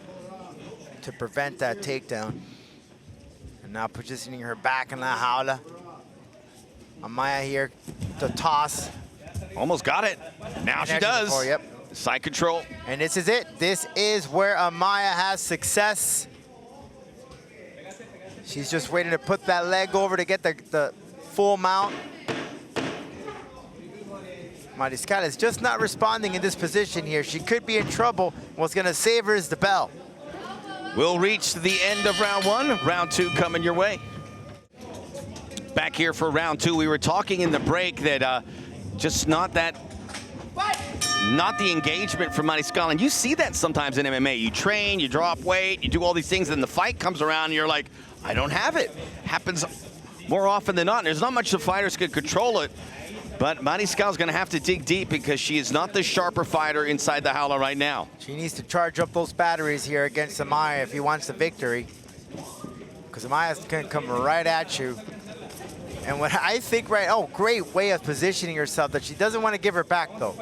to prevent that takedown. And now positioning her back in La Jaula. Amaya here to toss. Almost got it. Now she does. Before, yep. Side control. And this is it. This is where Amaya has success. She's just waiting to put that leg over to get the full mount. Mariscal is just not responding in this position here. She could be in trouble. What's going to save her is the bell. We'll reach the end of round 1. Round 2 coming your way. Back here for round 2. We were talking in the break that just not the engagement from Mariscal. And you see that sometimes in MMA. You train, you drop weight, you do all these things, and the fight comes around and you're like, I don't have it. Happens more often than not. There's not much the fighters can control it. But Mariscal's going to have to dig deep because she is not the sharper fighter inside the Jaula right now. She needs to charge up those batteries here against Amaya if he wants the victory. Because Amaya's going to come right at you. And what I think great way of positioning herself that she doesn't want to give her back though.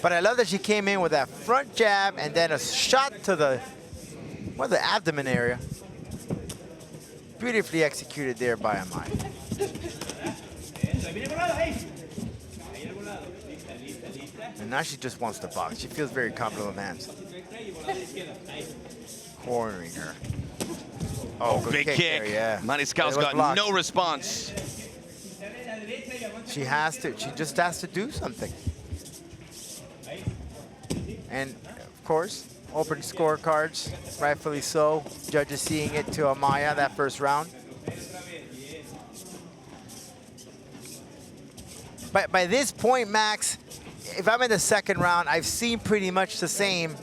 But I love that she came in with that front jab and then a shot to the abdomen area. Beautifully executed there by Amaya. And now she just wants to box. She feels very comfortable with hands. Cornering her. Oh, good big kick. kick. There, yeah. Mariscal's It was got blocked. no response. She has to. She just has to do something. And of course, open scorecards, rightfully so. Judges seeing it to Amaya that first round. But by this point, Max, if I'm in the second round, I've seen pretty much the same.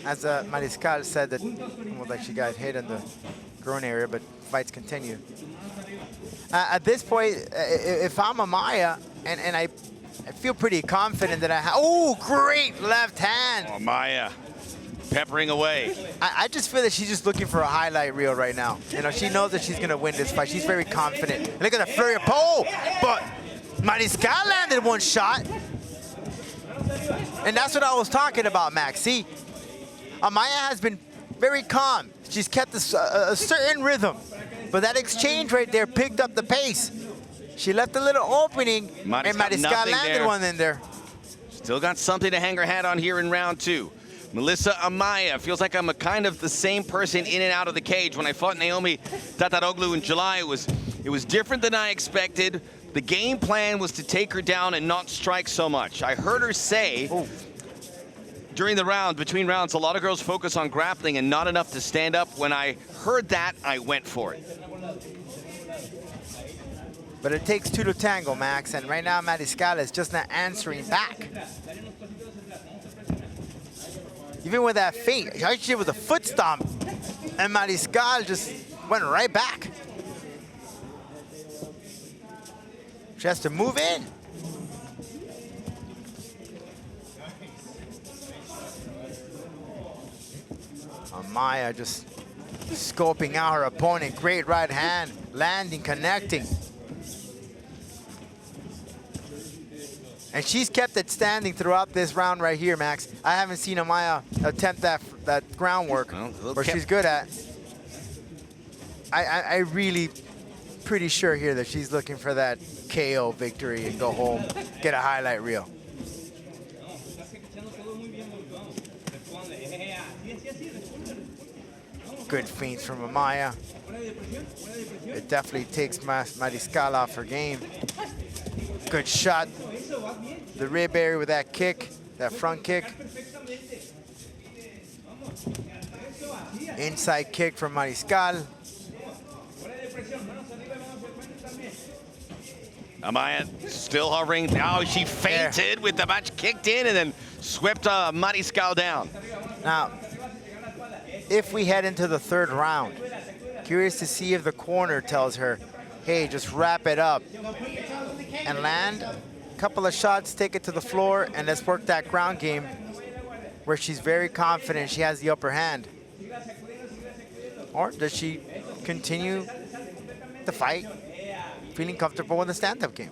As Mariscal said, that well, like she got hit in the groin area, but fights continue. At this point, if I'm Amaya, and I feel pretty confident that I have. Oh, great left hand. Oh, Amaya peppering away. I just feel that she's just looking for a highlight reel right now. You know, she knows that she's gonna win this fight. She's very confident. Look at the flurry of pole, but Mariscal landed one shot. And that's what I was talking about, Max. See, Amaya has been very calm. She's kept a certain rhythm, but that exchange right there picked up the pace. She left a little opening, and Mariscal landed one in there. Still got something to hang her hat on here in round 2. Melissa Amaya feels like I'm a kind of the same person in and out of the cage. When I fought Naomi Tataroglu in July, it was different than I expected. The game plan was to take her down and not strike so much. I heard her say during the round, between rounds, a lot of girls focus on grappling and not enough to stand up. When I heard that, I went for it. But it takes two to tango, Max, and right now Mariscal is just not answering back. Even with that feint, she was a foot stomp, and Mariscal just went right back. She has to move in. Amaya just scoping out her opponent. Great right hand, landing, connecting. And she's kept it standing throughout this round right here, Max. I haven't seen Amaya attempt that groundwork, where she's good at. I really pretty sure here that she's looking for that KO victory and go home, get a highlight reel. Good feints from Amaya. It definitely takes Mariscal off her game. Good shot. The rib area with that kick, that front kick. Inside kick from Mariscal. Amaya still hovering. Oh, she fainted with the match kicked in and then swept Mariscal down. Now, if we head into the third round, curious to see if the corner tells her, hey, just wrap it up and land a couple of shots, take it to the floor, and let's work that ground game where she's very confident she has the upper hand. Or does she continue the fight feeling comfortable in the stand-up game?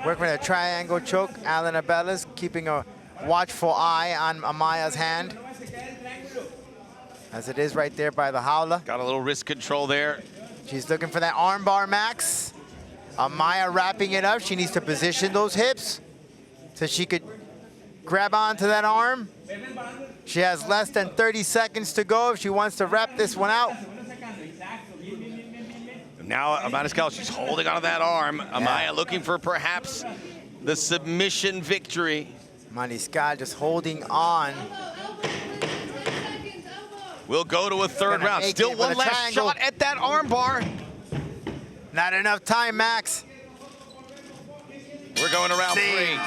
Working with a triangle choke. Alan Abellas keeping a watchful eye on Amaya's hand, as it is right there by the Jaula. Got a little wrist control there. She's looking for that arm bar, Max. Amaya wrapping it up. She needs to position those hips so she could grab onto that arm. She has less than 30 seconds to go if she wants to wrap this one out. Now Mariscal, she's holding onto that arm. Amaya looking for perhaps the submission victory. Mariscal just holding on. We'll go to a third round. Still one last shot at that arm bar. Not enough time, Max. We're going to round 3.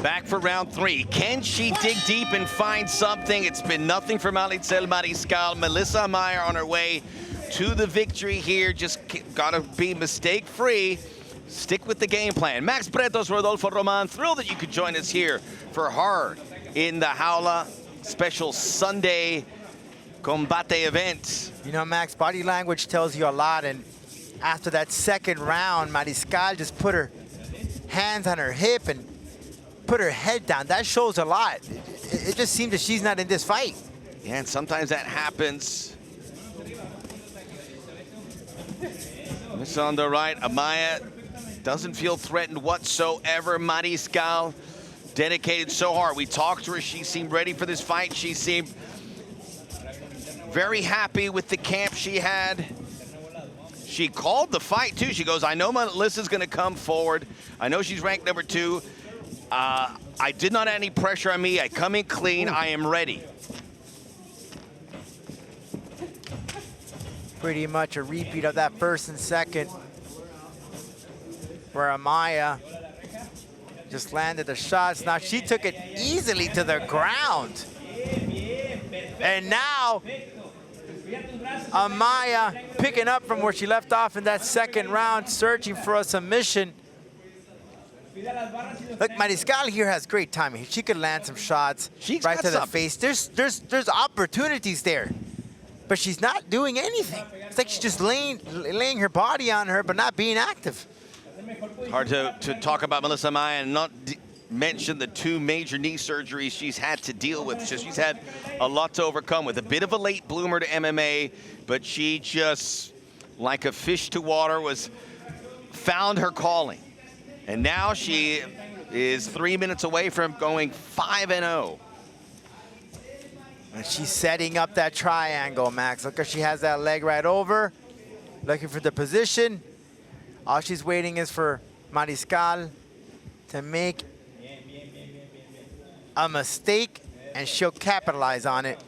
Back for round 3. Can she dig deep and find something? It's been nothing from Ialitzel Mariscal. Melissa Amaya on her way to the victory here. Just gotta be mistake-free. Stick with the game plan. Max Bretos, Rodolfo Roman, thrilled that you could join us here for Hard in the Jaula special Sunday Combate event. You know, Max, body language tells you a lot, and after that second round, Mariscal just put her hands on her hip and put her head down. That shows a lot. It just seems that she's not in this fight. Yeah, and sometimes that happens. This on the right, Amaya doesn't feel threatened whatsoever. Mariscal dedicated so hard. We talked to her, she seemed ready for this fight. She seemed very happy with the camp she had. She called the fight too. She goes, I know Melissa's gonna come forward. I know she's ranked number 2. I did not have any pressure on me. I come in clean, I am ready. Pretty much a repeat of that first and second, where Amaya just landed the shots. Now she took it easily to the ground. And now Amaya picking up from where she left off in that second round, searching for a submission. Look, Mariscal here has great timing. She could land some shots right to the face. There's opportunities there, but she's not doing anything. It's like she's just laying her body on her, but not being active. Hard to talk about Melissa Amaya and not mention the 2 major knee surgeries she's had to deal with. She's had a lot to overcome with. A bit of a late bloomer to MMA, but she just, like a fish to water, found her calling. And now she is 3 minutes away from going 5-0. And she's setting up that triangle, Max. Look, she has that leg right over, looking for the position. All she's waiting is for Mariscal to make a mistake, and she'll capitalize on it.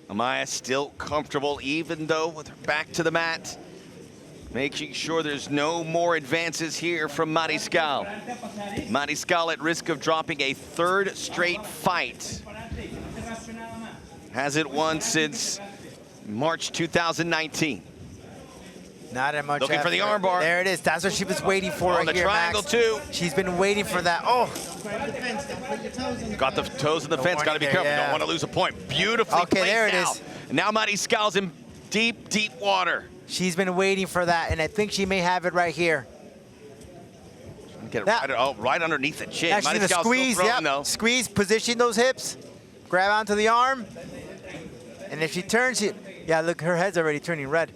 Amaya still comfortable, even though with her back to the mat, making sure there's no more advances here from Mariscal. Mariscal at risk of dropping a 3rd straight fight. Hasn't won since March 2019. Not in much Looking effort. for the armbar. There it is. That's what she was waiting for right the here, triangle Max. too. She's been waiting for that. Oh. Got the toes in the fence. Got to be careful. Yeah. Don't want to lose a point. Beautifully Okay, played there it now. is. Now Mariscal's in deep, deep water. She's been waiting for that, and I think she may have it right here. Get it right underneath the chin. Now she's gonna Mariscal's squeeze, still throwing, yep. though. Squeeze, position those hips, grab onto the arm, and if she turns, yeah, look, her head's already turning red.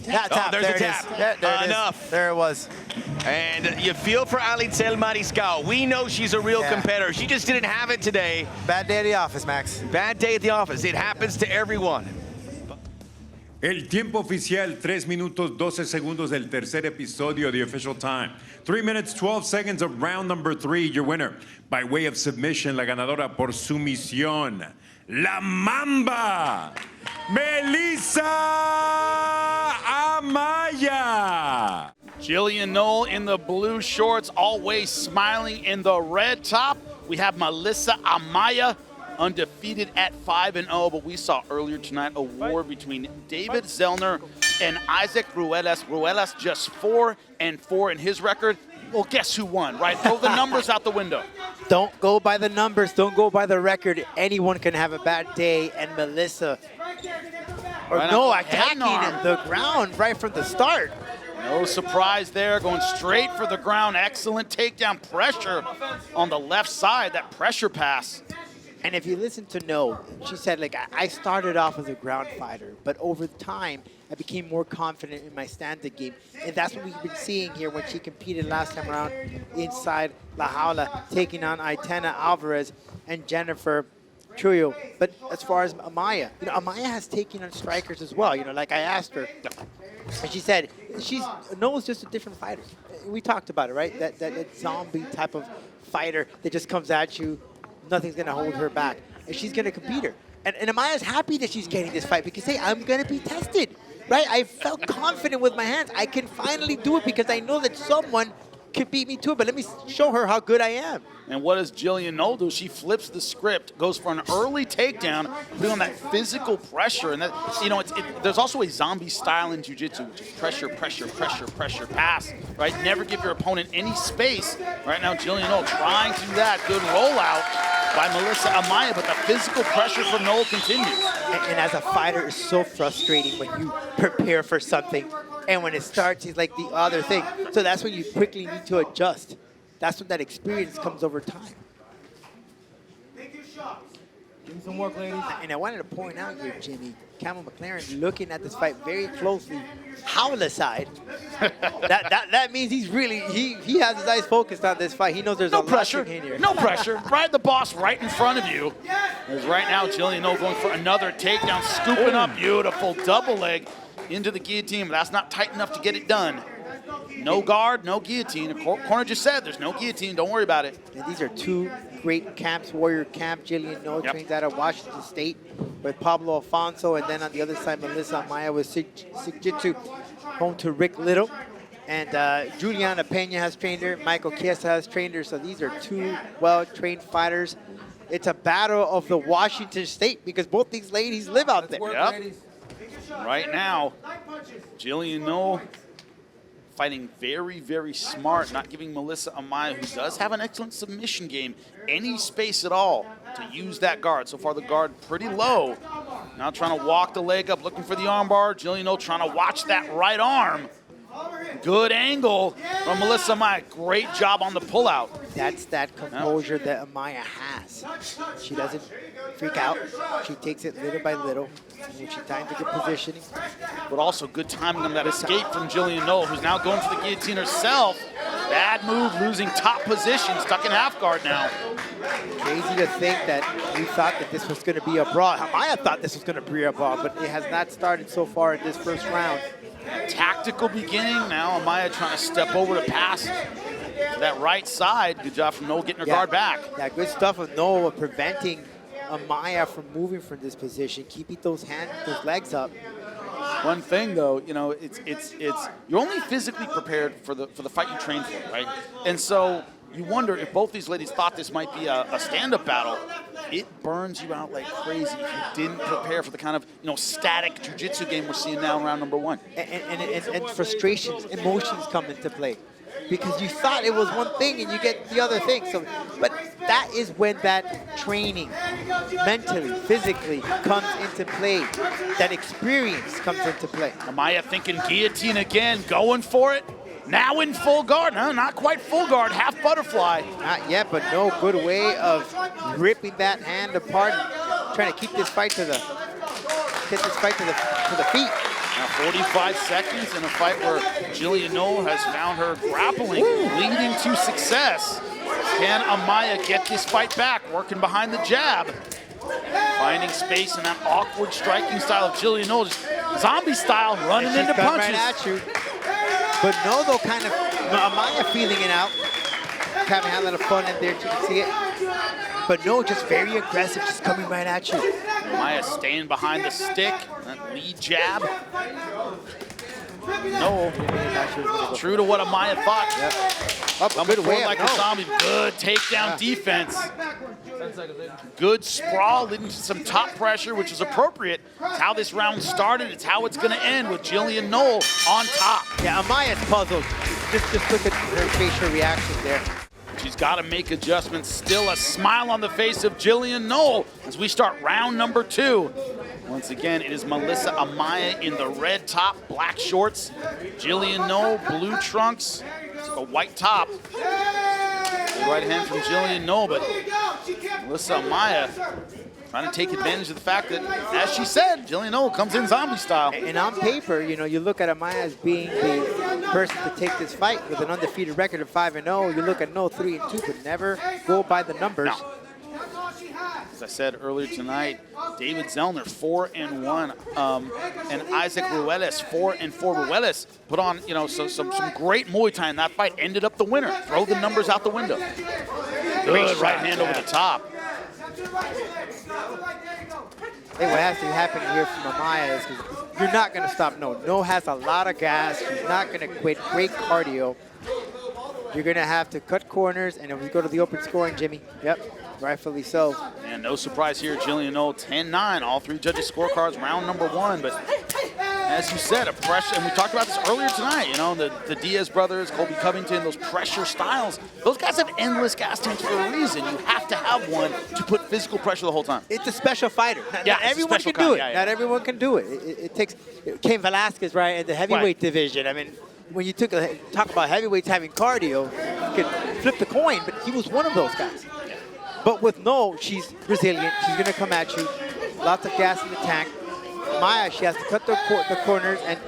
Yeah, tap. There's there a tap. Yeah, there it is. Enough. There it was. And you feel for Ialitzel Mariscal. We know she's a real competitor. She just didn't have it today. Bad day at the office, Max. Bad day at the office. It happens to everyone. El tiempo oficial, 3 minutos 12 segundos del tercer episodio, the official time. 3 minutes 12 seconds of round number 3. Your winner by way of submission, la ganadora por sumisión, la Mamba, Melissa Amaya. Gillian Noll in the blue shorts, always smiling in the red top. We have Melissa Amaya, undefeated at 5-0, but we saw earlier tonight a war between David Zellner and Isaac Ruelas. Ruelas just 4-4 in his record. Well, guess who won, right? Throw the numbers out the window. Don't go by the numbers. Don't go by the record. Anyone can have a bad day, and Melissa, attacking the ground right from the start. No surprise there, going straight for the ground. Excellent takedown pressure on the left side, that pressure pass. And if you listen to Noll, she said, like, I started off as a ground fighter, but over time, I became more confident in my stand-up game. And that's what we've been seeing here when she competed last time around inside La Jaula, taking on Aitana Alvarez and Jennifer Trujillo. But as far as Amaya, Amaya has taken on strikers as well. Like I asked her, and she said, Noll's just a different fighter. We talked about it, right? That zombie type of fighter that just comes at you. Nothing's going to hold her back. And she's going to compete her. And Amaya's happy that she's getting this fight because, hey, I'm going to be tested, right? I felt confident with my hands. I can finally do it because I know that someone can beat me to it. But let me show her how good I am. And what does Gillian Noll do? She flips the script, goes for an early takedown, putting on that physical pressure. And that, there's also a zombie style in jiu-jitsu, which is pressure, pressure, pressure, pressure, pass, right? Never give your opponent any space. Right now, Gillian Noll trying to do that. Good rollout by Melissa Amaya, but the physical pressure for Noll continues. And as a fighter, it's so frustrating when you prepare for something, and when it starts, it's like the other thing. So that's when you quickly need to adjust. That's when that experience comes over time. Some work, ladies. And I wanted to point out here, Jimmy, Camel McLaren looking at this fight very closely. Jaula side. that means he's really, he has his eyes focused on this fight. He knows there's no a pressure. lot in here. No pressure. Right, the boss right in front of you. There's right now Gillian Noll going for another takedown, scooping up beautiful double leg into the guillotine, but that's not tight enough to get it done. No guard, no guillotine. The corner just said there's no guillotine. Don't worry about it. And these are two great camps, Warrior Camp. Gillian Noll trains out of Washington State with Pablo Alfonso, and then on the other side, Melissa Amaya with Jiu-Jitsu, home to Rick Little. And Juliana Pena has trained her. Michael Chiesa has trained her. So these are two well-trained fighters. It's a battle of the Washington State because both these ladies live out there. Yep. Right now, Gillian Noll fighting very, very smart, not giving Melissa Amaya, who does have an excellent submission game, any space at all to use that guard. So far, the guard pretty low. Now trying to walk the leg up, looking for the armbar. Gillian Noll trying to watch that right arm. Good angle from Melissa Amaya. Great job on the pullout. That's that composure that Amaya has. She doesn't freak out. She takes it little by little. When she times a good positioning. But also good timing on that escape from Gillian Noll, who's now going for the guillotine herself. Bad move, losing top position, stuck in half guard now. Crazy to think that we thought that this was going to be a brawl. Amaya thought this was going to be a brawl, but it has not started so far in this first round. Tactical beginning. Now Amaya trying to step over to pass to that right side. Good job from Noll getting her guard back. Yeah, good stuff with Noll preventing Amaya from moving from this position, keeping those legs up. One thing though, you know, it's you're only physically prepared for the fight you train for, right? And so you wonder if both these ladies thought this might be a stand-up battle. It burns you out like crazy if you didn't prepare for the kind of, you know, static jiu-jitsu game we're seeing now in round number one. And frustrations, emotions come into play. Because you thought it was one thing and you get the other thing. So, but that is when that training, mentally, physically, comes into play. That experience comes into play. Amaya thinking guillotine again, going for it. Now in full guard. No, not quite full guard, half butterfly. Not yet, but no good way of ripping that hand apart and trying to keep this fight to the feet. Now 45 seconds in a fight where Gillian Noll has found her grappling, leading to success. Can Amaya get this fight back? Working behind the jab. Finding space in that awkward striking style of Gillian Noll, just zombie style, running into punches. Right at you. But no, though, kind of Amaya feeling it out. Having had a lot of fun in there, you can see it. But no, just very aggressive, just coming right at you. Amaya staying behind the stick, that lead jab. No, true to what Amaya thought. Yep. Up, good way like a zombie. Good takedown defense. Good sprawl, leading to some top pressure, which is appropriate. It's how this round started. It's how it's going to end with Gillian Noll on top. Yeah, Amaya's puzzled. Just look at her facial reaction there. She's got to make adjustments. Still a smile on the face of Gillian Noll as we start round number two. Once again, it is Melissa Amaya in the red top, black shorts. Gillian Noll, blue trunks, a white top. Good right hand from Gillian Noll, but Melissa Amaya trying to take advantage of the fact that, as she said, Gillian Noll comes in zombie style. And on paper, you know, you look at Amaya as being the person to take this fight with an undefeated record of 5-0. You look at Noll 3-2, but never go by the numbers. No. As I said earlier tonight, David Zellner 4-1, and Isaac Ruelas 4-4. Ruelas put on, you know, some great Muay Thai in that fight. Ended up the winner. Throw the numbers out the window. Good right hand over the top. Hey, what has to happen here from Amaya is because you're not going to stop Noll. Noll has a lot of gas. She's not going to quit. Great cardio. You're going to have to cut corners, and if we go to the open scoring, Jimmy, yep, rightfully so. And no surprise here, Gillian Noll 10-9. All three judges' scorecards, round number one. But as you said, a pressure, and we talked about this earlier tonight, you know, the Diaz brothers, Colby Covington, those pressure styles, those guys have endless gas tanks for a reason. You have to have one to put physical pressure the whole time. It's a special fighter. Not everyone can do it. Not everyone can do it. It takes Cain Velasquez, right, in the heavyweight division. I mean, when you talk about heavyweights having cardio, you could flip the coin, but he was one of those guys. But with Noll, she's resilient. She's going to come at you. Lots of gas in the tank. Maya, she has to cut the corners and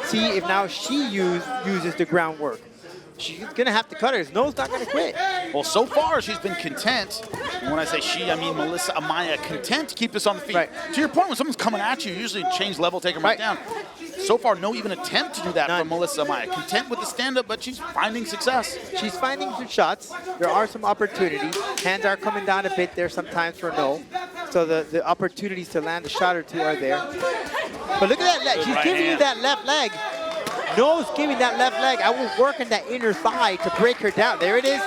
see if now she uses the groundwork. She's going to have to cut her. Noll's not going to quit. Well, so far, she's been content. And when I say she, I mean Melissa Amaya, content to keep this on the feet. Right. To your point, when someone's coming at you, usually change level, take them right down. So far, no even attempt to do that from Melissa Amaya. Content with the stand-up, but she's finding success. She's finding good shots. There are some opportunities. Hands are coming down a bit there sometimes for Noll. So the opportunities to land a shot or two are there. But look at that leg. She's giving you that left leg. Noll's giving that left leg. I was working that inner thigh to break her down. There it is.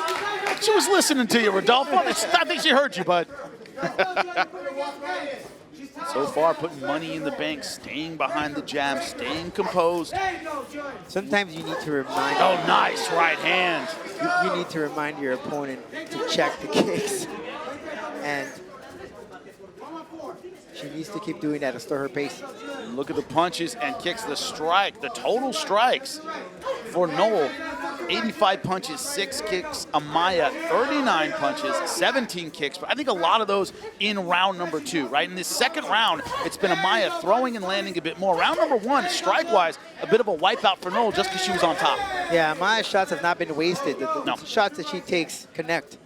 She was listening to you, Rodolfo. I think she heard you, bud. So far, putting money in the bank, staying behind the jab, staying composed. Sometimes you need to remind. Oh, nice right hand. You need to remind your opponent to check the kicks. And she needs to keep doing that to stir her pace. Look at the punches and kicks, the strike, the total strikes for Noll. 85 punches, 6 kicks. Amaya, 39 punches, 17 kicks. But I think a lot of those in round number 2, right? In this second round, it's been Amaya throwing and landing a bit more. Round number 1, strike-wise, a bit of a wipeout for Noll just because she was on top. Yeah, Amaya's shots have not been wasted. The shots that she takes connect.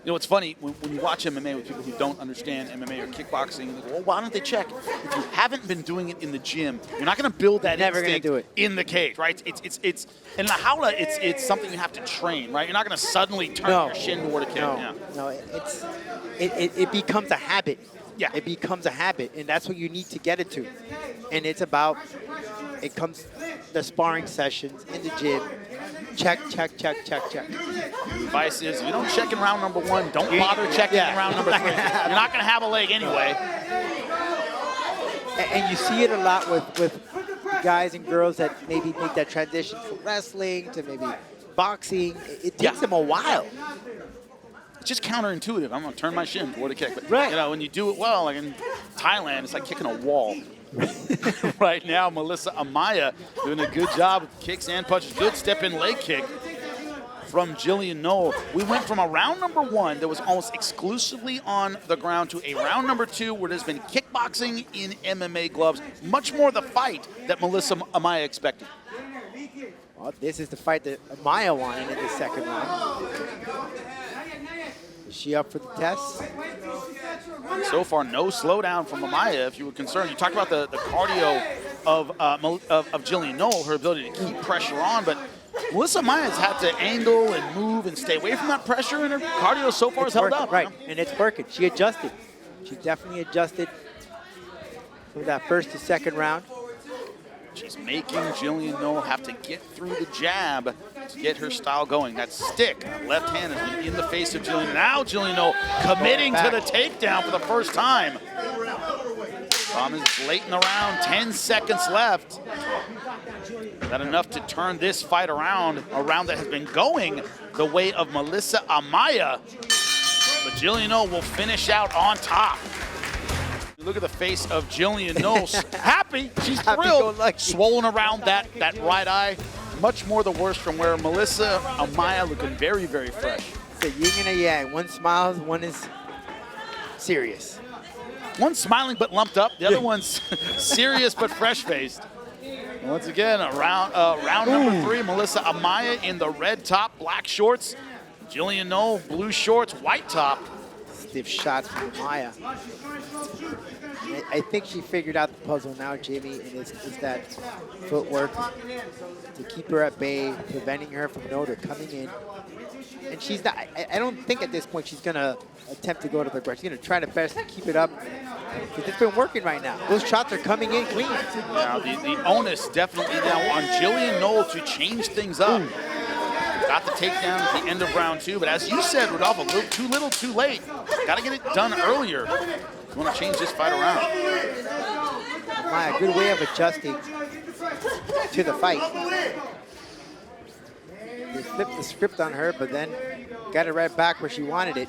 You know, it's funny, when you watch MMA with people who don't understand MMA or kickboxing, they go, well, why don't they check? If you haven't been doing it in the gym, you're not going to build that instinct in the cage, right? It's in the Jaula, it's something you have to train, right? You're not going to suddenly turn your shin toward a kick. No, it becomes a habit. Yeah. It becomes a habit, and that's what you need to get it to. And it's about, it comes the sparring sessions in the gym. Check, check, check, check, check. Advice is, if you don't check in round number 1, don't bother checking in round number 3. You're not going to have a leg anyway. And you see it a lot with guys and girls that maybe make that transition from wrestling to maybe boxing. It takes them a while. It's just counterintuitive. I'm going to turn my shin toward a kick. But, you know, when you do it well, like in Thailand, it's like kicking a wall. Right now, Melissa Amaya doing a good job with kicks and punches. Good step-in leg kick from Gillian Noll. We went from a round number 1 that was almost exclusively on the ground to a round number 2 where there's been kickboxing in MMA gloves. Much more the fight that Melissa Amaya expected. Well, this is the fight that Amaya wanted in the second round. Is she up for the test? So far, no slowdown from Amaya, if you were concerned. You talked about the cardio of Gillian Noll, her ability to keep pressure on, but Melissa Amaya has had to angle and move and stay away from that pressure, and her cardio so far has held up. Right, and it's working. She adjusted. She definitely adjusted from that first to second round. She's making Gillian Noll have to get through the jab to get her style going. That stick, left hand, has been in the face of Gillian. Now Gillian Noll committing to the takedown for the first time. Problem is late in the round, 10 seconds left. Not enough to turn this fight around, a round that has been going the way of Melissa Amaya. But Gillian Noll will finish out on top. Look at the face of Gillian Noll. Happy, she's thrilled. Swollen around that right eye. Much more the worst from where Melissa Amaya looking very, very fresh. It's a yin and a yang. One smiles, one is serious. One's smiling but lumped up. The other one's serious but fresh-faced. Once again, round number 3, Melissa Amaya in the red top, black shorts. Gillian Noll, blue shorts, white top. Stiff shots from Amaya. I think she figured out the puzzle now, Jimmy, and it's that footwork to keep her at bay, preventing her from Noll coming in. And she's not, I don't think at this point she's going to attempt to go to the ground. She's going to try to best to keep it up. It's been working right now. Those shots are coming in clean. Now, the onus definitely now on Gillian Noll to change things up. Got the takedown at the end of round 2, but as you said, Rodolfo, too little, too late. Got to get it done earlier. You want to change this fight around. A good way of adjusting to the fight. They flipped the script on her, but then got it right back where she wanted it.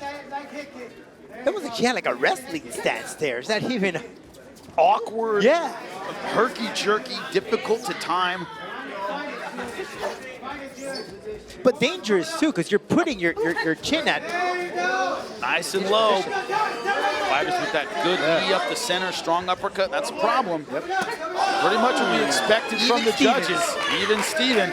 That was like she had like a wrestling stance there. Is that even awkward? Yeah. Herky-jerky, difficult to time. But dangerous too, because you're putting your chin at. Nice and low. Fighters with that good knee up the center, strong uppercut. That's a problem. Pretty much what we expected from the judges. Even Steven.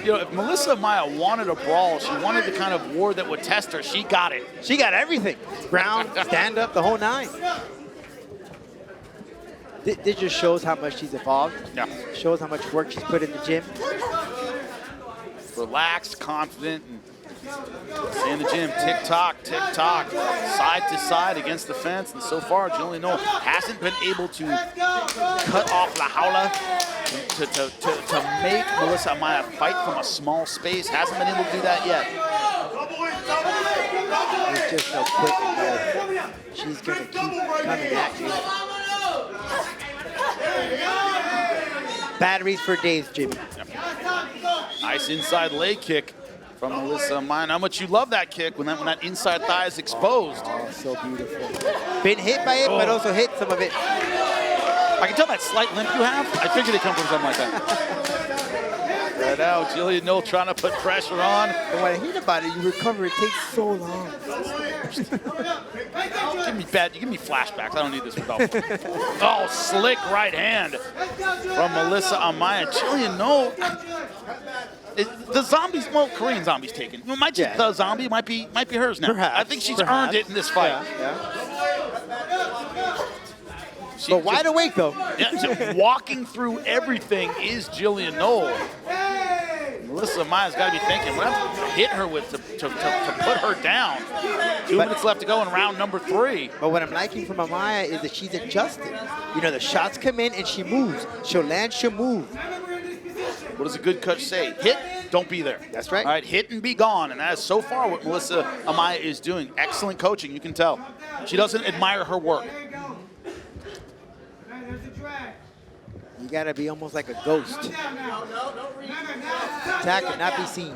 If Melissa Amaya wanted a brawl, she wanted the kind of war that would test her, she got it. She got everything. Ground, stand up, the whole nine. This just shows how much she's evolved. Yeah. Shows how much work she's put in the gym. Relaxed, confident, and stay in the gym. Tick-tock, tick-tock, side to side against the fence. And so far, Gillian Noll hasn't been able to cut off La Jaula to make Melissa Amaya fight from a small space. Hasn't been able to do that yet. It's just so quick and low. She's going to keep coming at you. Batteries for days, Jimmy. Nice inside leg kick from Melissa Amaya. How much you love that kick when that inside thigh is exposed. Oh, so beautiful. Been hit by it, but also hit some of it. I can tell that slight limp you have. I figured it come from something like that. Right now, Gillian Noll trying to put pressure on. And what I hate about it, you recover, it takes so long. Give me flashbacks. I don't need this without. Oh, slick right hand from Melissa Amaya. Gillian Noll. The zombies, well, Korean zombies taken. It might just the zombie might be hers now. Perhaps, I think she's earned it in this fight. Yeah. But wide awake though. Yeah, so walking through everything is Gillian Noll. Melissa Amaya's got to be thinking, what have to hit her with to put her down? 2 minutes left to go in round number 3. But what I'm liking from Amaya is that she's adjusting. You know, the shots come in and she moves. She'll land, she'll move. What does a good coach say? Hit, don't be there. That's right. All right, hit and be gone. And that is so far what Melissa Amaya is doing. Excellent coaching, you can tell. She doesn't admire her work. You gotta be almost like a ghost. Attack and not be seen.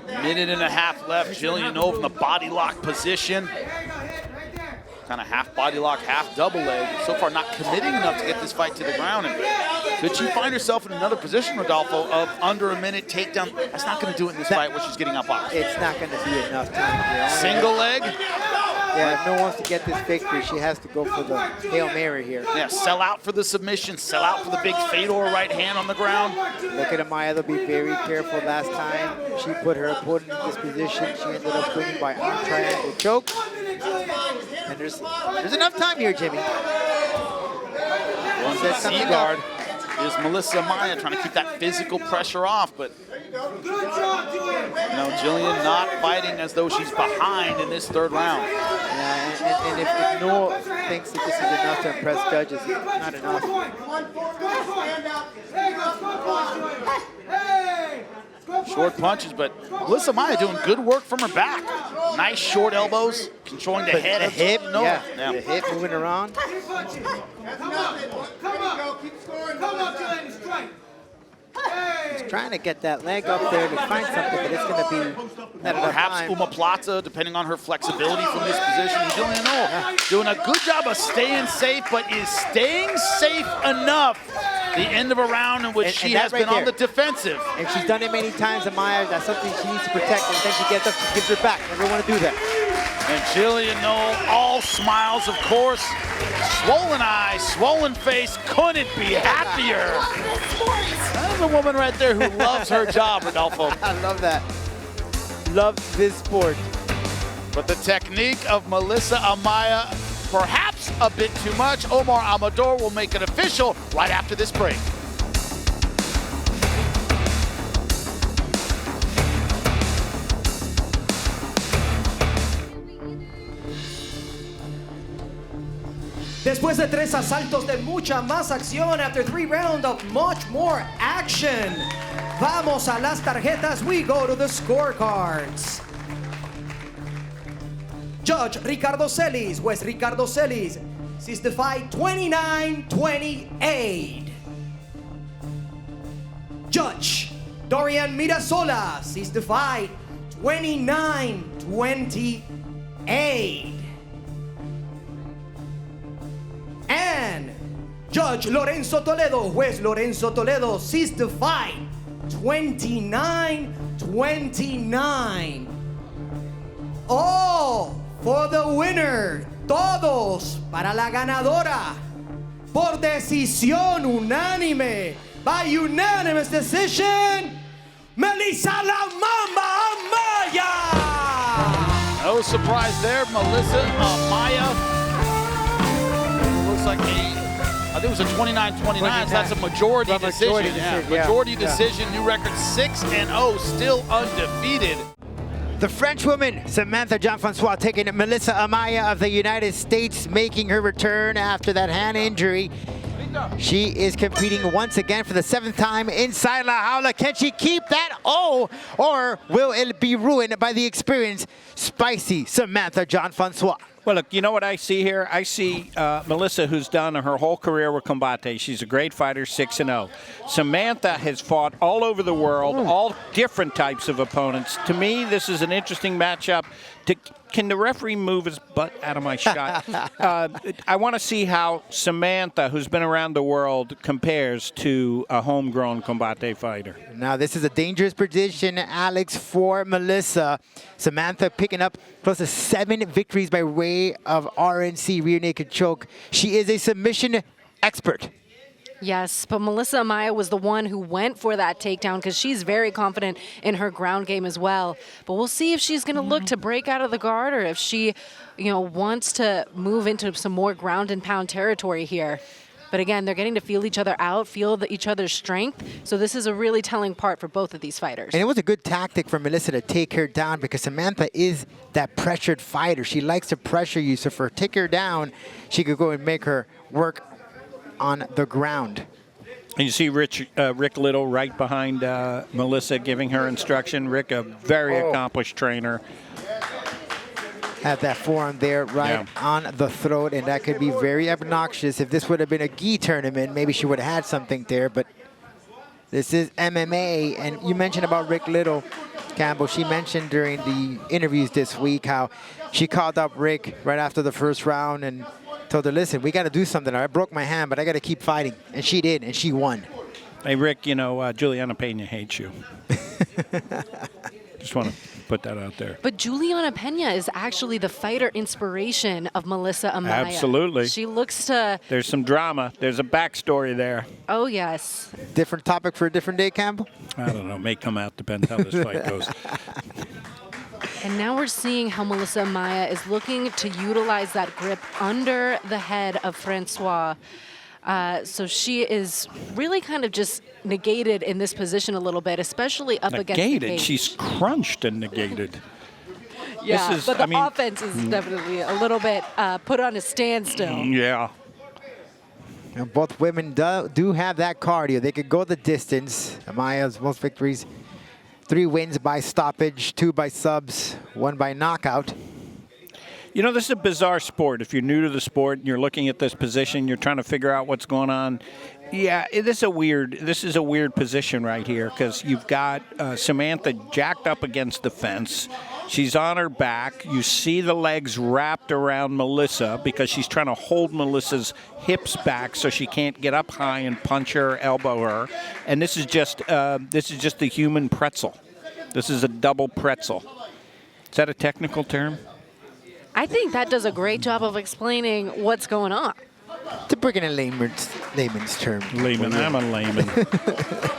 Minute and a half left. Gillian Noll from the body lock position. Kind of half body lock, half double leg. So far not committing enough to get this fight to the ground. And could she find herself in another position, Rodolfo, of under a minute takedown? That's not going to do it in this fight where she's getting outboxed. It's not going to be enough time here. Single leg. Yeah, if no one wants to get this victory, she has to go for the Hail Mary here. Yeah, sell out for the submission, sell out for the big Fedor right hand on the ground. Look at Amaya, they'll be very careful. Last time she put her opponent in this position, she ended up winning by arm triangle choke. And there's enough time here, Jimmy. One C guard is Melissa Amaya trying to keep that physical pressure off, but Gillian not fighting as though she's behind in this 3rd round. Yeah, and if Noll thinks that this is enough to impress judges, it's not enough. Short punches, but Melissa Amaya doing good work from her back. Nice short elbows, controlling the head. The hip, no. yeah. The hip moving around. He's trying to get that leg up there to find something, but it's going to be not enough Perhaps time. Omoplata, depending on her flexibility from this position. Gillian Noll doing a good job of staying safe, but is staying safe enough the end of a round in which she has been on the defensive. And she's done it many times, Amaya. That's something she needs to protect, and then she gets up, she gives her back. Never want to do that. And Gillian Noll, all smiles, of course. Swollen eyes, swollen face, couldn't be happier. That's a woman right there who loves her job, Rodolfo. I love that. Loves this sport. But the technique of Melissa Amaya, perhaps a bit too much. Omar Amador will make it official right after this break. Después de 3 asaltos de mucha más acción, after 3 rounds of much more action, vamos a las tarjetas. We go to the scorecards. Judge Ricardo Celis, juez Ricardo Celis, sees the fight 29-28. Judge Dorian Mirasola sees the fight 29-28. And Judge Lorenzo Toledo, Juez Lorenzo Toledo sees the fight 29-29. All for the winner. Todos para la ganadora. Por decisión unánime. By unanimous decision, Melissa La Mamba Amaya. No surprise there, Melissa Amaya. Looks like I think it was a 29-29, so that's a majority decision. Majority decision, new record 6-0, still undefeated. The French woman, Samantha Jean-Francois, taking Melissa Amaya of the United States, making her return after that hand injury. She is competing once again for the 7th time inside La Jaula. Can she keep that O, or will it be ruined by the experienced, spicy Samantha Jean-Francois? Well, look, you know what I see here? I see Melissa, who's done her whole career with Combate. She's a great fighter, 6-0. Samantha has fought all over the world, all different types of opponents. To me, this is an interesting matchup. Can the referee move his butt out of my shot? I want to see how Samantha, who's been around the world, compares to a homegrown Combate fighter. Now, this is a dangerous position, Alex, for Melissa. Samantha picking up close to 7 victories by way of RNC, rear naked choke. She is a submission expert. Yes, but Melissa Amaya was the one who went for that takedown because she's very confident in her ground game as well. But we'll see if she's going to look to break out of the guard or if she, wants to move into some more ground and pound territory here. But again, they're getting to feel each other out, feel each other's strength. So this is a really telling part for both of these fighters. And it was a good tactic for Melissa to take her down because Samantha is that pressured fighter. She likes to pressure you. So for her to take her down, she could go and make her work on the ground. And you see Rick Little right behind Melissa giving her instruction. Rick, a very accomplished trainer. Have that forearm there on the throat, and that could be very obnoxious. If this would have been a gi tournament, maybe she would have had something there, but this is MMA. And you mentioned about Rick Little, Campbell. She mentioned during the interviews this week how she called up Rick right after the first round and told her, listen, we got to do something. I broke my hand, but I got to keep fighting. And she did, and she won. Hey, Rick, Juliana Pena hates you. Just want to put that out there. But Juliana Pena is actually the fighter inspiration of Melissa Amaya. Absolutely. She looks to... There's some drama. There's a backstory there. Oh, yes. Different topic for a different day, Campbell? I don't know. May come out. Depends how this fight goes. And now we're seeing how Melissa Amaya is looking to utilize that grip under the head of Francois. So she is really kind of just negated in this position a little bit, especially up against the cage. She's crunched and negated. Yeah, but the offense is definitely a little bit put on a standstill. Yeah. And both women do have that cardio. They could go the distance. Amaya's most victories, 3 wins by stoppage, 2 by subs, 1 by knockout. This is a bizarre sport. If you're new to the sport and you're looking at this position, you're trying to figure out what's going on. Yeah, this is a weird position right here because you've got Samantha jacked up against the fence. She's on her back. You see the legs wrapped around Melissa because she's trying to hold Melissa's hips back so she can't get up high and punch her, elbow her. And this is just the human pretzel. This is a double pretzel. Is that a technical term? I think that does a great job of explaining what's going on. To bring in a layman's term. Layman. I'm a layman.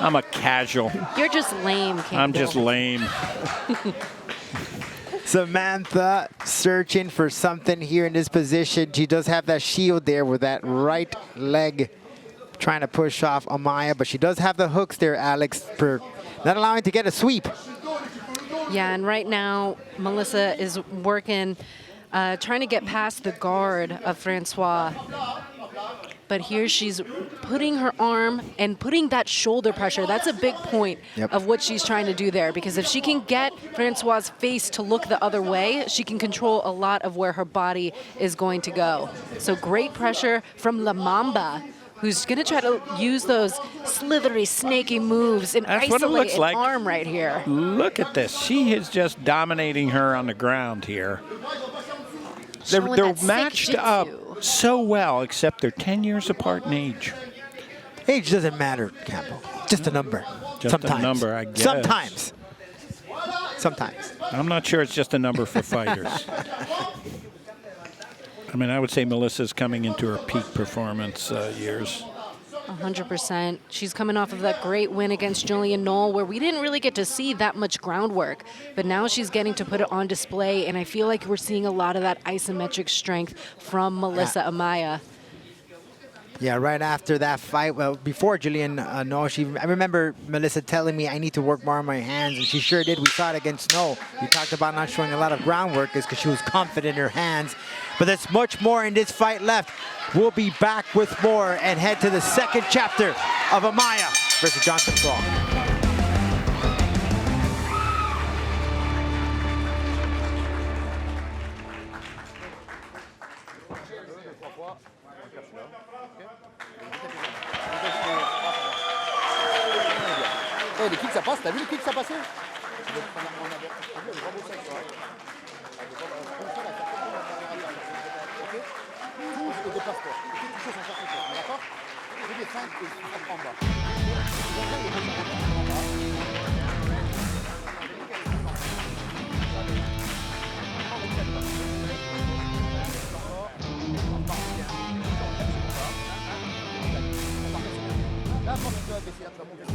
I'm a casual. You're just lame, Campbell. I'm just lame. Samantha searching for something here in this position. She does have that shield there with that right leg trying to push off Amaya, but she does have the hooks there, Alex, for not allowing to get a sweep. Yeah, and right now, Melissa is working, trying to get past the guard of Francois. But here she's putting her arm and putting that shoulder pressure. That's a big point of what she's trying to do there. Because if she can get Francois' face to look the other way, she can control a lot of where her body is going to go. So great pressure from La Mamba, who's going to try to use those slithery, snaky moves and isolate an arm right here. Look at this. She is just dominating her on the ground here. They're matched up. so well, except they're 10 years apart in age. Age doesn't matter, Campbell. Just a number. Just Sometimes. a number, I guess. Sometimes. Sometimes. I'm not sure it's just a number for fighters. I mean, I would say Melissa's coming into her peak performance years. 100%. She's coming off of that great win against Gillian Noll, where we didn't really get to see that much groundwork, but now she's getting to put it on display, and I feel like we're seeing a lot of that isometric strength from Melissa Amaya. Yeah, right after that fight, well, before Gillian Noll, I remember Melissa telling me I need to work more on my hands, and she sure did. We saw it against Noll. We talked about not showing a lot of groundwork is because she was confident in her hands. But there's much more in this fight left. We'll be back with more and head to the second chapter of Amaya versus Johnson Francois. Les kicks, ça passe. T'as vu les kicks, ça passait? Tout dépasse-toi. Toutes les choses sont sorties. D'accord? Je vais descendre et je frappe en bas. Là, quand tu vas baisser, là, tu vas monter.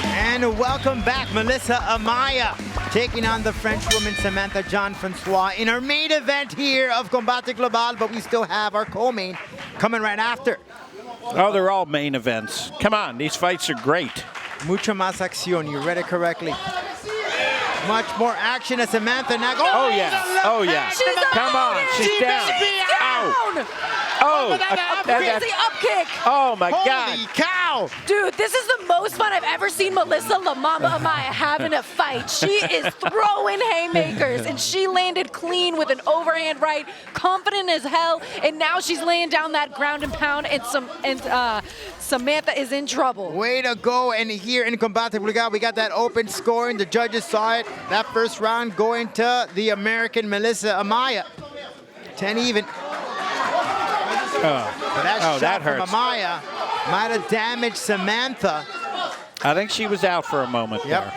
And welcome back, Melissa Amaya, taking on the French woman Samantha Francois in our main event here of Combate Global, but we still have our co-main coming right after. Oh, they're all main events. Come on, these fights are great. Mucha más acción, you read it correctly. Much more action as Samantha now. Oh, yeah. Oh, yeah. Come on, she's down. Ow. Oh, Crazy up kick. Oh, my God. Holy cow. Dude, this is the most fun I've ever seen Melissa La Mama Amaya have in a fight. She is throwing haymakers, and she landed clean with an overhand right, confident as hell, and now she's laying down that ground and pound, and Samantha is in trouble. Way to go. And here in Combate Global, we got that open scoring. The judges saw it. That first round going to the American Melissa Amaya. 10 even. But that shot that from hurts. Amaya might have damaged Samantha. I think she was out for a moment there.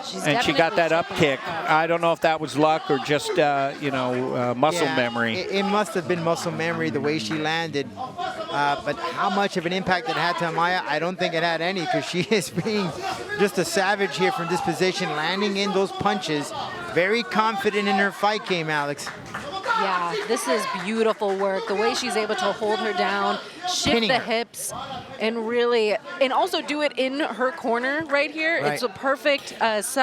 She's And she got that definitely up kick. I don't know if that was luck or just, muscle memory. It must have been muscle memory the way she landed. But how much of an impact it had to Amaya, I don't think it had any, because she is being just a savage here from this position, landing in those punches. Very confident in her fight game, Alex. Yeah, this is beautiful work. The way she's able to hold her down, shift Pinning the her. hips, and also do it in her corner right here. Right. It's a perfect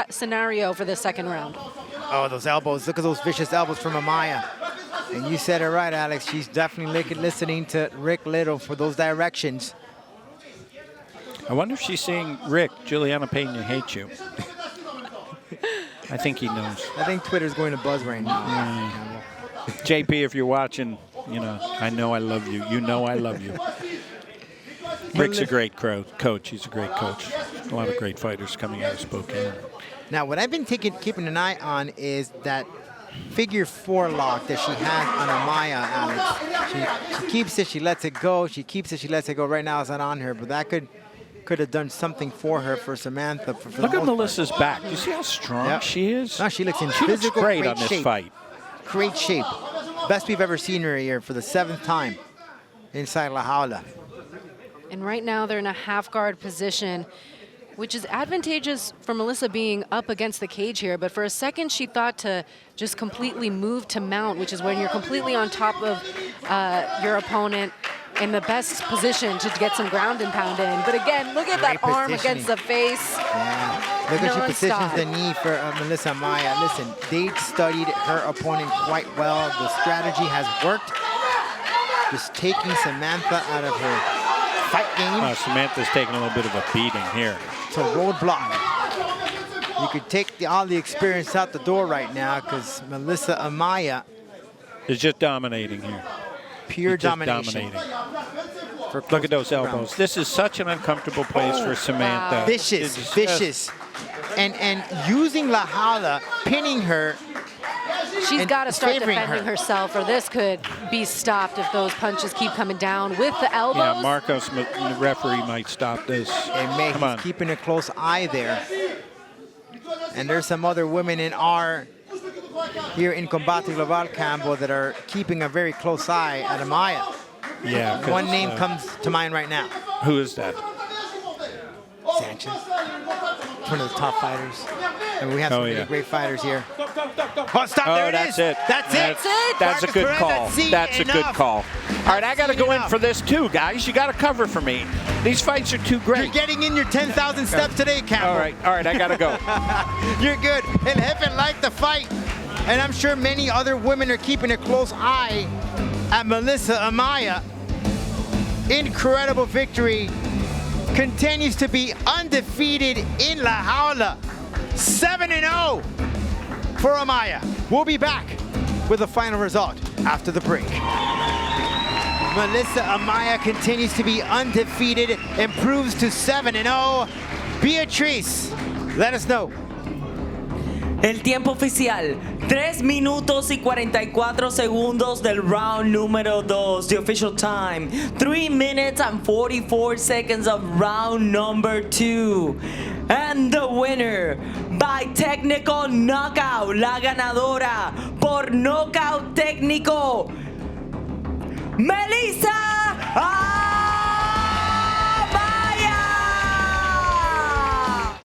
scenario for the second round. Oh, those elbows. Look at those vicious elbows from Amaya. And you said it right, Alex. She's definitely listening to Rick Little for those directions. I wonder if she's saying, Rick, Juliana Pena hates you. I think he knows. I think Twitter's going to buzz right now. JP, if you're watching, I know I love you. You know I love you. Rick's a great coach. He's a great coach. A lot of great fighters coming out of Spokane. Now, what I've been keeping an eye on is that figure four lock that she has on Amaya, Alex. She keeps it, she lets it go. She keeps it, she lets it go. Right now it's not on her, but that could have done something for her, for Samantha. For Look at Melissa's back. Do you see how strong she is? No, she looks in She looks physical great on this shape. fight. Great shape. Best we've ever seen her here for the 7th time inside La Jaula. And right now they're in a half guard position, which is advantageous for Melissa being up against the cage here. But for a second, she thought to just completely move to mount, which is when you're completely on top of your opponent in the best position to get some ground and pound in. But again, look at that arm against the face. Yeah. Look at she positions the knee for Melissa Amaya. Listen, they studied her opponent quite well. The strategy has worked. Just taking Samantha out of her fight game. Samantha's taking a little bit of a beating here. It's a roadblock. You could take all the experience out the door right now because Melissa Amaya is just dominating here. Pure Just domination. Look at those elbows. This is such an uncomfortable place for Samantha. Wow. Vicious, vicious. And using La Jaula, pinning her. She's got to start defending herself, or this could be stopped if those punches keep coming down with the elbows. Yeah, Marcos, the referee, might stop this. Come on. He's keeping a close eye there. And there's some other women here in Combate Global, Campbell, that are keeping a very close eye at Amaya. Yeah. One name comes to mind right now. Who is that? Sanchez. One of the top fighters. And we have some really great fighters here. Oh, stop, there it is. That's it. That's a good call. That's a good call. All right, I got to go in for this too, guys. You got to cover for me. These fights are too great. You're getting in your 10,000 steps today, Campbell. All right, I got to go. You're good. El Jefe liked the fight. And I'm sure many other women are keeping a close eye at Melissa Amaya. Incredible victory. Continues to be undefeated in La Jaula. 7-0 for Amaya. We'll be back with the final result after the break. Melissa Amaya continues to be undefeated, improves to 7-0. Beatriz, let us know. El tiempo oficial, 3 minutos y 44 segundos del round número 2. The official time, 3 minutes and 44 seconds of round number 2. And the winner, by technical knockout, la ganadora por knockout técnico, Melissa